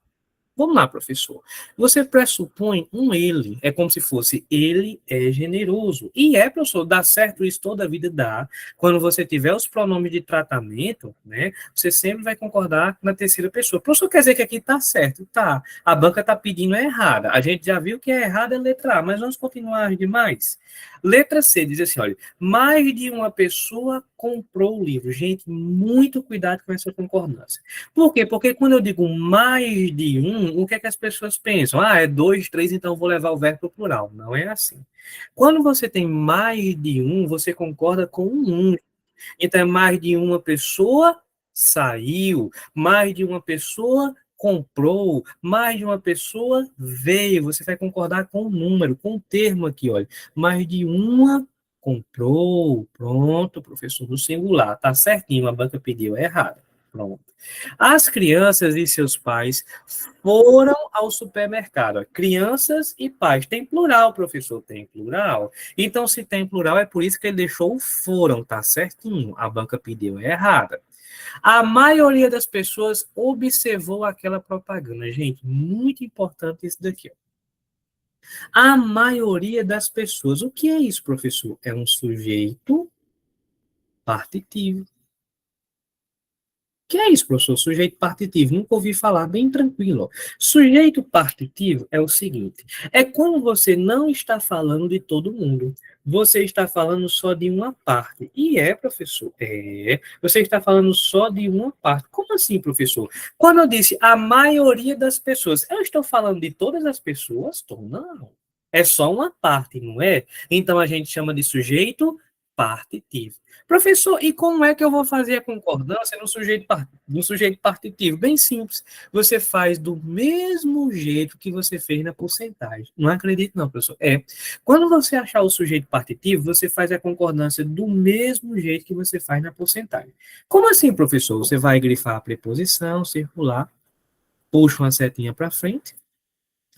Vamos lá, professor. Você pressupõe um ele, é como se fosse ele é generoso. E é, professor, dá certo isso toda a vida dá. Quando você tiver os pronomes de tratamento, né, você sempre vai concordar na terceira pessoa. Professor, quer dizer que aqui está certo? Tá. A banca está pedindo é errada. A gente já viu que é errada a letra A, mas vamos continuar demais. Letra C diz assim, olha, mais de uma pessoa comprou o livro. Gente, muito cuidado com essa concordância. Por quê? Porque quando eu digo mais de um, o que é que as pessoas pensam? Ah, é dois, três, então vou levar o verbo para o plural. Não é assim. Quando você tem mais de um, você concorda com um. Então, é mais de uma pessoa saiu, mais de uma pessoa comprou, mais de uma pessoa veio. Você vai concordar com o número, com o termo aqui, olha. Mais de uma comprou. Pronto, professor, no singular. Tá certinho, a banca pediu, é errado. Pronto. As crianças e seus pais foram ao supermercado. Crianças e pais. Tem plural, professor? Tem plural. Então, se tem plural, é por isso que ele deixou o foram, tá certinho. A banca pediu é errada. A maioria das pessoas observou aquela propaganda. Gente, muito importante isso daqui. Ó. A maioria das pessoas. O que é isso, professor? É um sujeito partitivo. Que é isso, professor? Sujeito partitivo. Nunca ouvi falar, bem tranquilo. Ó. Sujeito partitivo é o seguinte: é quando você não está falando de todo mundo. Você está falando só de uma parte. E é, professor? É. Você está falando só de uma parte. Como assim, professor? Quando eu disse a maioria das pessoas, eu estou falando de todas as pessoas? Estou, não. É só uma parte, não é? Então a gente chama de sujeito partitivo. Professor, e como é que eu vou fazer a concordância no sujeito partitivo? Bem simples. Você faz do mesmo jeito que você fez na porcentagem. Não acredito, não, professor. É. Quando você achar o sujeito partitivo, você faz a concordância do mesmo jeito que você faz na porcentagem. Como assim, professor? Você vai grifar a preposição, circular, puxa uma setinha para frente,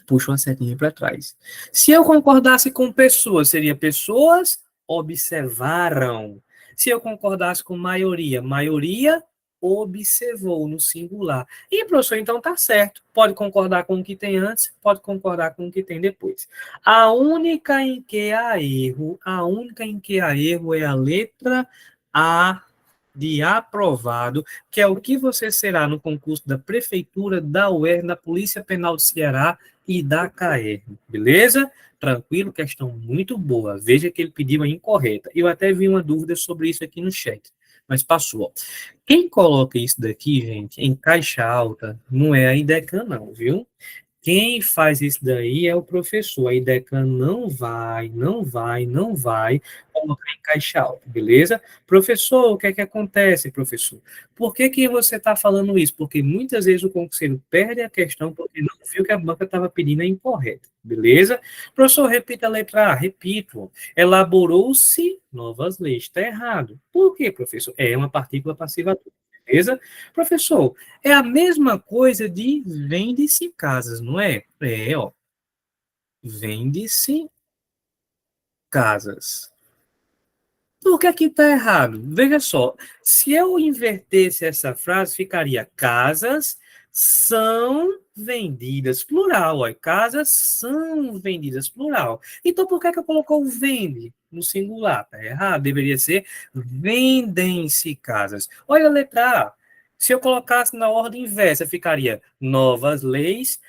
puxa uma setinha para trás. Se eu concordasse com pessoas, seria pessoas observaram. Se eu concordasse com maioria, maioria observou no singular. E, professor, então tá certo. Pode concordar com o que tem antes, pode concordar com o que tem depois. A única em que há erro é a letra A de aprovado, que é o que você será no concurso da Prefeitura, da UER, da Polícia Penal do Ceará e da CAER. Beleza? Tranquilo, questão muito boa. Veja que ele pediu a incorreta. Eu até vi uma dúvida sobre isso aqui no chat, mas passou. Quem coloca isso daqui, gente, em caixa alta, não é a IDECAN, não, viu? Quem faz isso daí é o professor. A IDECAN não vai colocar em caixa alta, beleza? Professor, o que é que acontece, professor? Por que que você está falando isso? Porque muitas vezes o concurseiro perde a questão porque não viu que a banca estava pedindo é incorreta, beleza? Professor, repita a letra A. Repito. Elaborou-se novas leis. Está errado. Por quê, professor? É uma partícula passiva, beleza? Professor, é a mesma coisa de vende-se casas, não é? É, ó. Vende-se casas. Por que aqui está errado? Veja só, se eu invertesse essa frase, ficaria casas são vendidas, plural, ó, casas são vendidas, plural. Então, por que eu colocou vende no singular? Está errado, deveria ser vendem-se casas. Olha a letra A. Se eu colocasse na ordem inversa, ficaria novas leis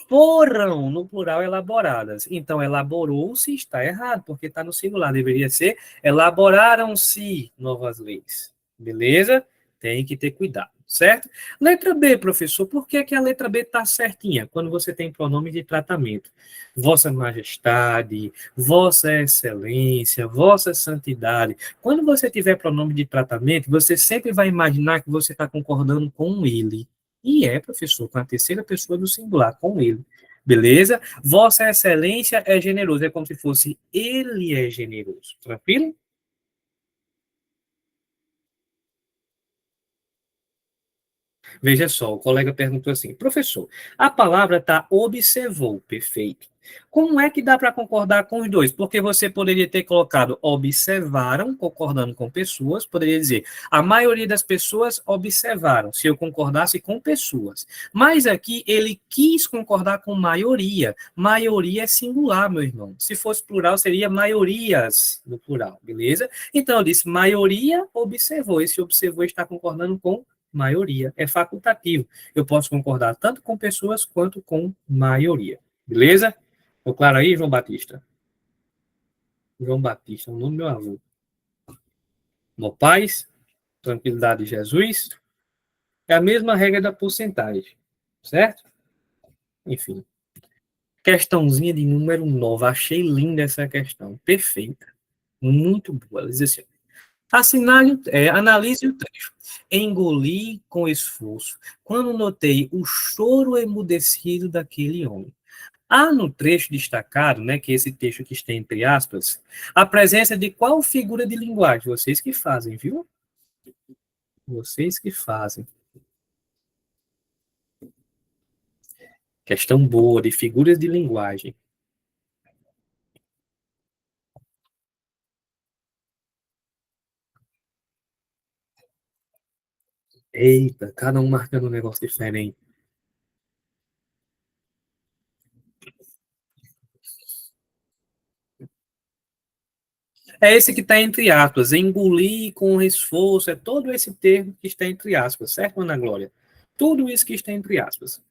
foram, no plural, elaboradas. Então, elaborou-se está errado, porque está no singular, deveria ser elaboraram-se novas leis. Beleza? Tem que ter cuidado, certo? Letra B, professor, por que, que a letra B está certinha? Quando você tem pronome de tratamento. Vossa Majestade, Vossa Excelência, Vossa Santidade. Quando você tiver pronome de tratamento, você sempre vai imaginar que você está concordando com ele. E é, professor, com a terceira pessoa do singular, com ele. Beleza? Vossa Excelência é generoso. É como se fosse ele é generoso. Tranquilo? Veja só, o colega perguntou assim: professor, a palavra está observou, perfeito. Como é que dá para concordar com os dois? Porque você poderia ter colocado observaram, concordando com pessoas, poderia dizer a maioria das pessoas observaram, se eu concordasse com pessoas. Mas aqui ele quis concordar com maioria. Maioria é singular, meu irmão. Se fosse plural, seria maiorias no plural, beleza? Então eu disse maioria observou. Esse observou está concordando com maioria. É facultativo. Eu posso concordar tanto com pessoas quanto com maioria. Beleza? Ficou claro aí, João Batista? João Batista, o nome do meu avô. No paz, tranquilidade de Jesus. É a mesma regra da porcentagem. Certo? Enfim. Questãozinha de número 9. Achei linda essa questão. Perfeita. Muito boa. Ela diz assim: analise o trecho. Engoli com esforço, quando notei o choro emudecido daquele homem. Há no trecho destacado, né, que esse texto que está entre aspas, a presença de qual figura de linguagem? Vocês que fazem, viu? Vocês que fazem. Questão boa de figuras de linguagem. Eita, cada um marcando um negócio diferente. É esse que está entre aspas, engolir com esforço, é todo esse termo que está entre aspas, certo, Ana Glória? Tudo isso que está entre aspas.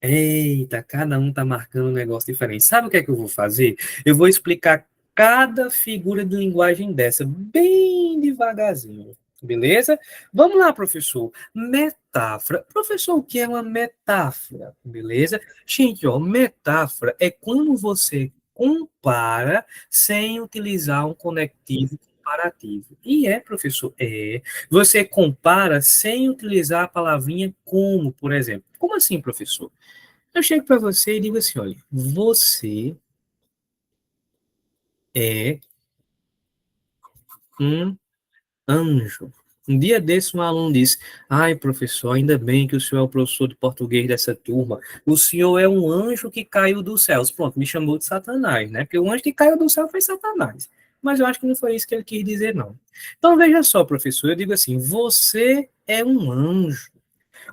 Eita, cada um tá marcando um negócio diferente. Sabe o que é que eu vou fazer? Eu vou explicar cada figura de linguagem dessa bem devagarzinho. Beleza? Vamos lá, professor. Metáfora. Professor, o que é uma metáfora? Beleza? Gente, ó, metáfora é quando você compara sem utilizar um conectivo comparativo. E é, professor, é. Você compara sem utilizar a palavrinha como, por exemplo. Como assim, professor? Eu chego para você e digo assim: olha, você é um anjo. Um dia desse, um aluno disse: ai, professor, ainda bem que o senhor é o professor de português dessa turma. O senhor é um anjo que caiu dos céus. Pronto, me chamou de Satanás, né? Porque o anjo que caiu do céu foi Satanás. Mas eu acho que não foi isso que ele quis dizer, não. Então, veja só, professor, eu digo assim: você é um anjo.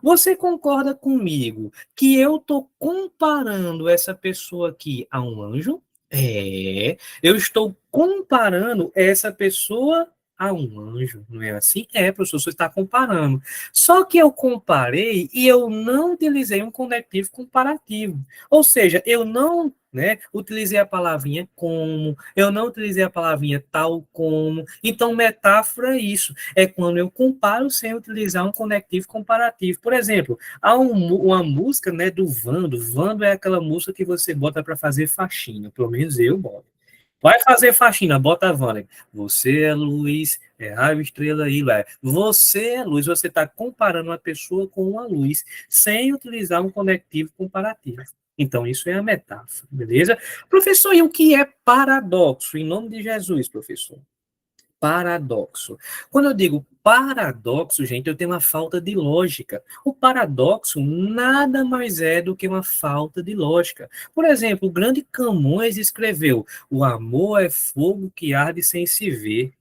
Você concorda comigo que eu estou comparando essa pessoa aqui a um anjo? É, eu estou comparando essa pessoa a um anjo, não é assim? É, professor, você está comparando. Só que eu comparei e eu não utilizei um conectivo comparativo. Ou seja, eu não, né, utilizei a palavrinha como, eu não utilizei a palavrinha tal como. Então, metáfora é isso. É quando eu comparo sem utilizar um conectivo comparativo. Por exemplo, há uma música, né, do Vando. Vando é aquela música que você bota para fazer faxina. Pelo menos eu boto. Vai fazer faxina, bota a Vânia. Você é luz, é raio, estrela aí, vai. Você é luz, você está comparando uma pessoa com uma luz, sem utilizar um conectivo comparativo. Então, isso é a metáfora, beleza? Professor, e o que é paradoxo? Em nome de Jesus, professor. Paradoxo. Quando eu digo paradoxo, gente, eu tenho uma falta de lógica. O paradoxo nada mais é do que uma falta de lógica. Por exemplo, o grande Camões escreveu: o amor é fogo que arde sem se ver.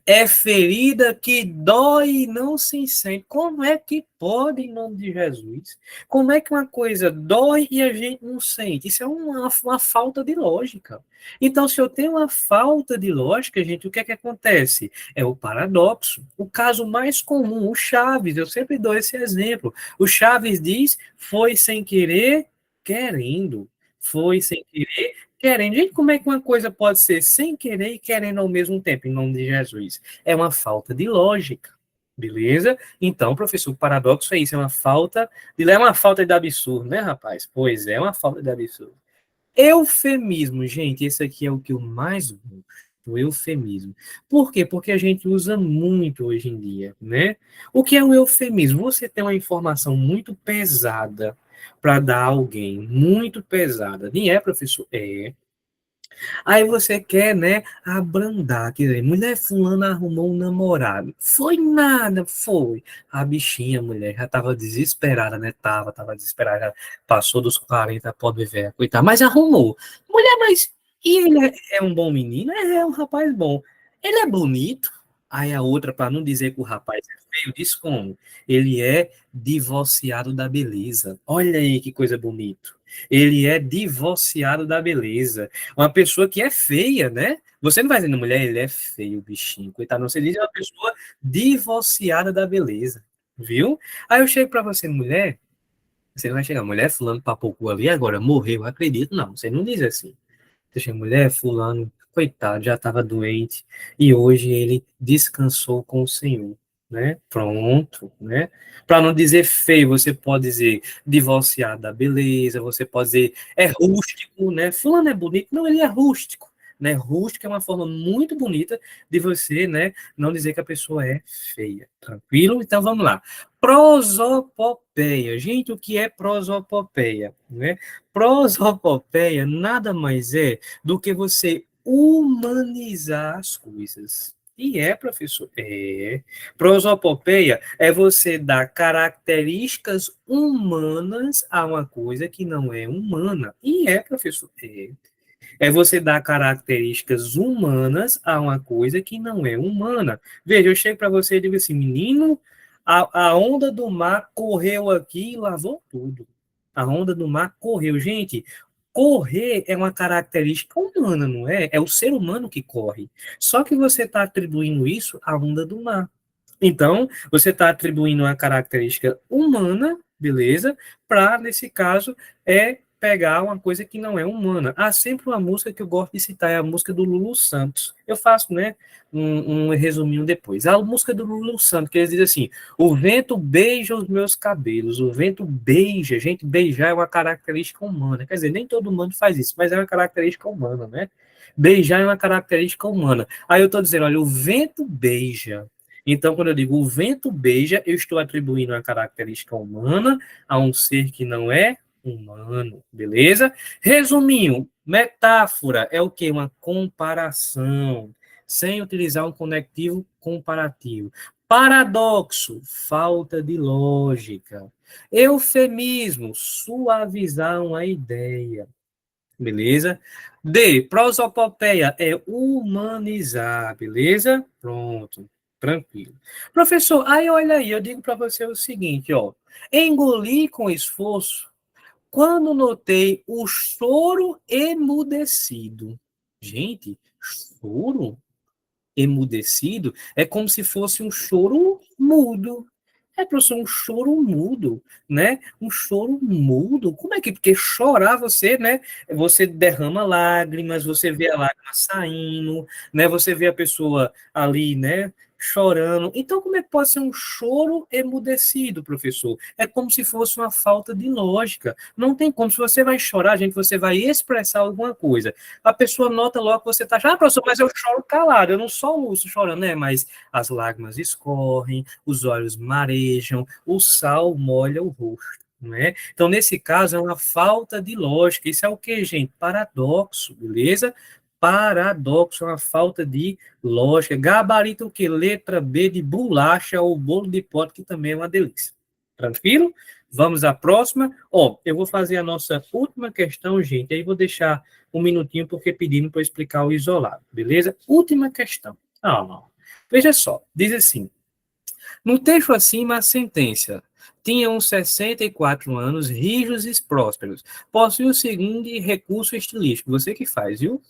É ferida que dói e não se sente. Como é que pode, em nome de Jesus? Como é que uma coisa dói e a gente não sente? Isso é uma falta de lógica. Então, se eu tenho uma falta de lógica, gente, o que é que acontece? É o paradoxo. O caso mais comum, o Chaves, eu sempre dou esse exemplo. O Chaves diz: foi sem querer, querendo. Foi sem querer, querendo. Gente, como é que uma coisa pode ser sem querer e querendo ao mesmo tempo, em nome de Jesus? É uma falta de lógica. Beleza? Então, professor, o paradoxo é isso, é uma falta de absurdo, né, rapaz? Pois é uma falta de absurdo. Eufemismo, gente, esse aqui é o que eu mais uso, o eufemismo. Por quê? Porque a gente usa muito hoje em dia, né? O que é um eufemismo? Você tem uma informação muito pesada para dar a alguém, muito pesada. Nem é, professor? É. Aí você quer, né, abrandar, quer dizer, mulher fulana arrumou um namorado. Foi nada, foi. A bichinha, mulher, já tava desesperada, né? Tava desesperada, já passou dos 40, pode ver, coitada, mas arrumou. Mulher, mas e ele é um bom menino? É um rapaz bom. Ele é bonito? Aí a outra, para não dizer que o rapaz é feio, diz como? Ele é divorciado da beleza. Olha aí que coisa bonita. Ele é divorciado da beleza. Uma pessoa que é feia, né? Você não vai dizendo, mulher, ele é feio, bichinho, coitado. Não, você diz uma pessoa divorciada da beleza, viu? Aí eu chego para você, mulher, você não vai chegar, mulher, fulano papocou ali, agora morreu, acredito. Não, você não diz assim. Você chega, mulher, fulano, coitado, já estava doente, e hoje ele descansou com o Senhor. Né? Pronto, né? Para não dizer feio, você pode dizer divorciado da beleza, você pode dizer é rústico, né? Fulano é bonito, não, ele é rústico, né? Rústico é uma forma muito bonita de você, né, não dizer que a pessoa é feia. Tranquilo? Então vamos lá. Prosopopeia. Gente, o que é prosopopeia, né? Prosopopeia nada mais é do que você humanizar as coisas. E é, professor? É. Prosopopeia é você dar características humanas a uma coisa que não é humana. E é, professor? É. É você dar características humanas a uma coisa que não é humana. Veja, eu chego para você e digo assim, menino, a onda do mar correu aqui e lavou tudo. A onda do mar correu. Gente, correr é uma característica humana, não é? É o ser humano que corre. Só que você está atribuindo isso à onda do mar. Então, você está atribuindo uma característica humana, beleza? Para, nesse caso, pegar uma coisa que não é humana. Há sempre uma música que eu gosto de citar, é a música do Lulu Santos. Eu faço, né, um resuminho depois. A música do Lulu Santos, que eles dizem assim: o vento beija os meus cabelos, o vento beija. Gente, beijar é uma característica humana. Quer dizer, nem todo mundo faz isso, mas é uma característica humana, né? Beijar é uma característica humana. Aí eu estou dizendo, olha, o vento beija. Então, quando eu digo o vento beija, eu estou atribuindo uma característica humana a um ser que não é humano, beleza? Resuminho, metáfora é o quê? Uma comparação, sem utilizar um conectivo comparativo. Paradoxo, falta de lógica. Eufemismo, suavizar uma ideia. Beleza? D, prosopopeia é humanizar, beleza? Pronto, tranquilo. Professor, aí olha aí, eu digo para você o seguinte, ó. Engoli com esforço quando notei o choro emudecido. Gente, choro? Emudecido, é como se fosse um choro mudo. É, professor, um choro mudo, né? Um choro mudo. Como é que? Porque chorar você, né? Você derrama lágrimas, você vê a lágrima saindo, né? Você vê a pessoa ali, né? Chorando. Então, como é que pode ser um choro emudecido, professor? É como se fosse uma falta de lógica. Não tem como. Se você vai chorar, gente, você vai expressar alguma coisa. A pessoa nota logo que você está chorando. Ah, professor, mas eu choro calado, eu não soluço chorando, né? Mas as lágrimas escorrem, os olhos marejam, o sal molha o rosto. Não é? Então, nesse caso, é uma falta de lógica. Isso é o que, gente? Paradoxo, beleza? Paradoxo, é uma falta de lógica. Gabarito o quê? Letra B de bolacha ou bolo de pote, que também é uma delícia. Tranquilo? Vamos à próxima. Ó, eu vou fazer a nossa última questão, gente. Aí vou deixar um minutinho, porque pediram para explicar o isolado, beleza? Última questão. Ah, não. Veja só, diz assim: no texto acima, a sentença. Tinha uns 64 anos, rijos e prósperos. Possui o seguinte recurso estilístico. Você que faz, viu?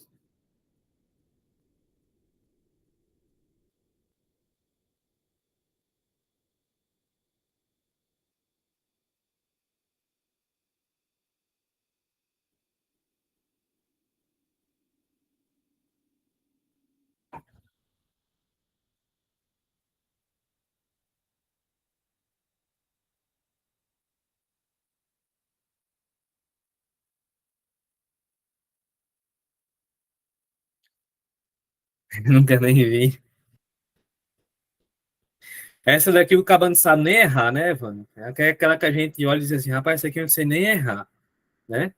Nunca nem vi. Essa daqui o cabo não sabe nem errar, né, Evandro? É aquela que a gente olha e diz assim, rapaz, essa aqui eu não sei nem errar, né?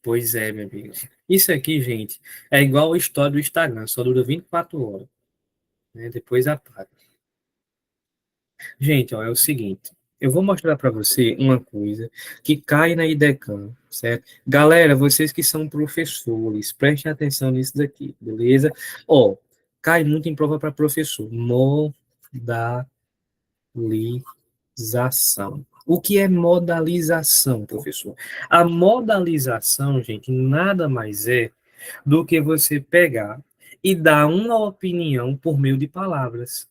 Pois é, meu amigo. Isso aqui, gente, é igual a história do Instagram, só dura 24 horas, né? Depois apaga. Gente, ó, é o seguinte, eu vou mostrar para você uma coisa que cai na IDECAM, certo? Galera, vocês que são professores, prestem atenção nisso daqui, beleza? Ó, cai muito em prova para professor. Modalização. O que é modalização, professor? A modalização, gente, nada mais é do que você pegar e dar uma opinião por meio de palavras.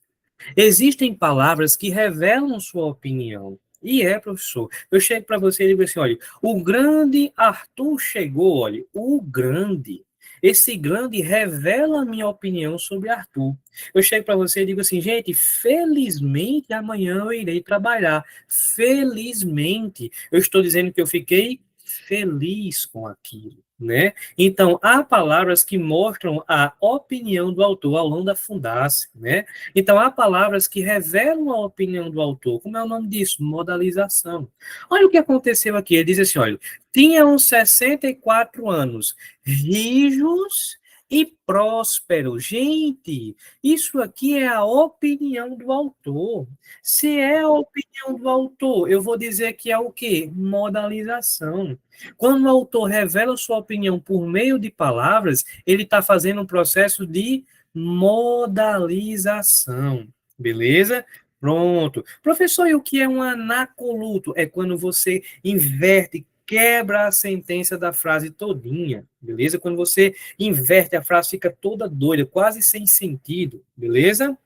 Existem palavras que revelam sua opinião. E é, professor. Eu chego para você e digo assim: olha, o grande Arthur chegou, olha, o grande. Esse grande revela a minha opinião sobre Arthur. Eu chego para você e digo assim, gente, felizmente amanhã eu irei trabalhar. Felizmente. Eu estou dizendo que eu fiquei feliz com aquilo, né? Então, há palavras que mostram a opinião do autor ao longo da fundação, né? Então, há palavras que revelam a opinião do autor. Como é o nome disso? Modalização. Olha o que aconteceu aqui. Ele diz assim: olha, tinha uns 64 anos, rijos e prósperos. Gente, isso aqui é a opinião do autor. Se é a opinião do autor, eu vou dizer que é o quê? Modalização. Quando o autor revela sua opinião por meio de palavras, ele está fazendo um processo de modalização. Beleza? Pronto. Professor, e o que é um anacoluto? É quando você inverte, quebra a sentença da frase todinha, beleza? Quando você inverte, a frase fica toda doida, quase sem sentido, beleza?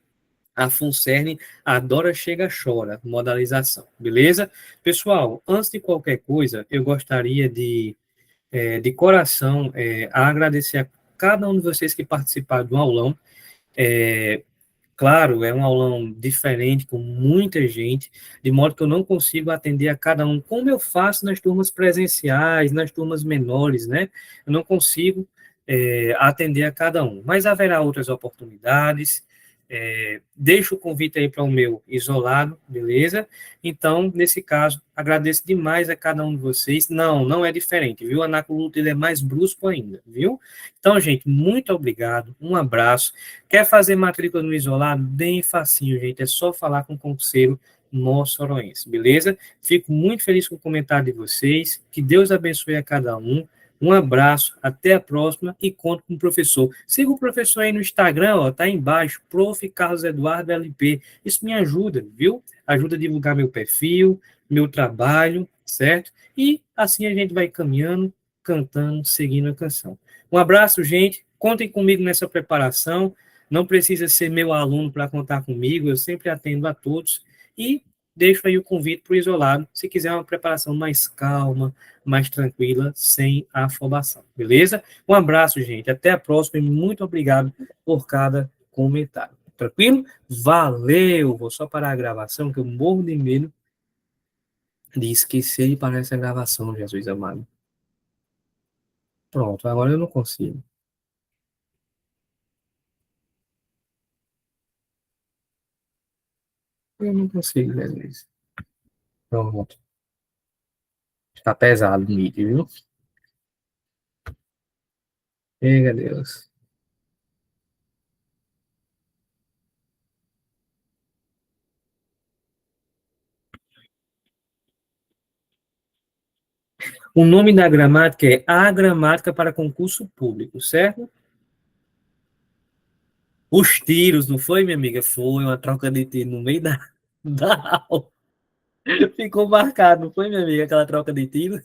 A FUNCERN adora, chega, chora, modalização, beleza? Pessoal, antes de qualquer coisa, eu gostaria de coração, agradecer a cada um de vocês que participaram do aulão. É, Claro, é um aulão diferente, com muita gente, de modo que eu não consigo atender a cada um, como eu faço nas turmas presenciais, nas turmas menores, né? Eu não consigo atender a cada um, mas haverá outras oportunidades. deixo o convite aí para o meu isolado, beleza? Então, nesse caso, agradeço demais a cada um de vocês. Não, não é diferente, viu? A Anacoluto ele é mais brusco ainda, viu? Então, gente, muito obrigado, um abraço. Quer fazer matrícula no isolado? Bem facinho, gente, é só falar com o concurseiro moçoroense, beleza? Fico muito feliz com o comentário de vocês, que Deus abençoe a cada um. Um abraço, até a próxima e conto com o professor. Siga o professor aí no Instagram, ó, tá aí embaixo, Prof. Carlos Eduardo LP. Isso me ajuda, viu? Ajuda a divulgar meu perfil, meu trabalho, certo? E assim a gente vai caminhando, cantando, seguindo a canção. Um abraço, gente. Contem comigo nessa preparação. Não precisa ser meu aluno para contar comigo, eu sempre atendo a todos. E deixo aí o convite para o isolado, se quiser uma preparação mais calma, mais tranquila, sem afobação, beleza? Um abraço, gente, até a próxima e muito obrigado por cada comentário. Tranquilo? Valeu! Vou só parar a gravação, que eu morro de medo de esquecer de parar essa gravação, Jesus amado. Pronto, agora eu não consigo. Eu não consigo, Jesus. Pronto. Está pesado o mídia, viu? Pega Deus. O nome da gramática é A Gramática para Concurso Público, certo? Os tiros, não foi, minha amiga? Foi uma troca de tiro no meio da aula. Ficou marcado, não foi, minha amiga, aquela troca de tiro?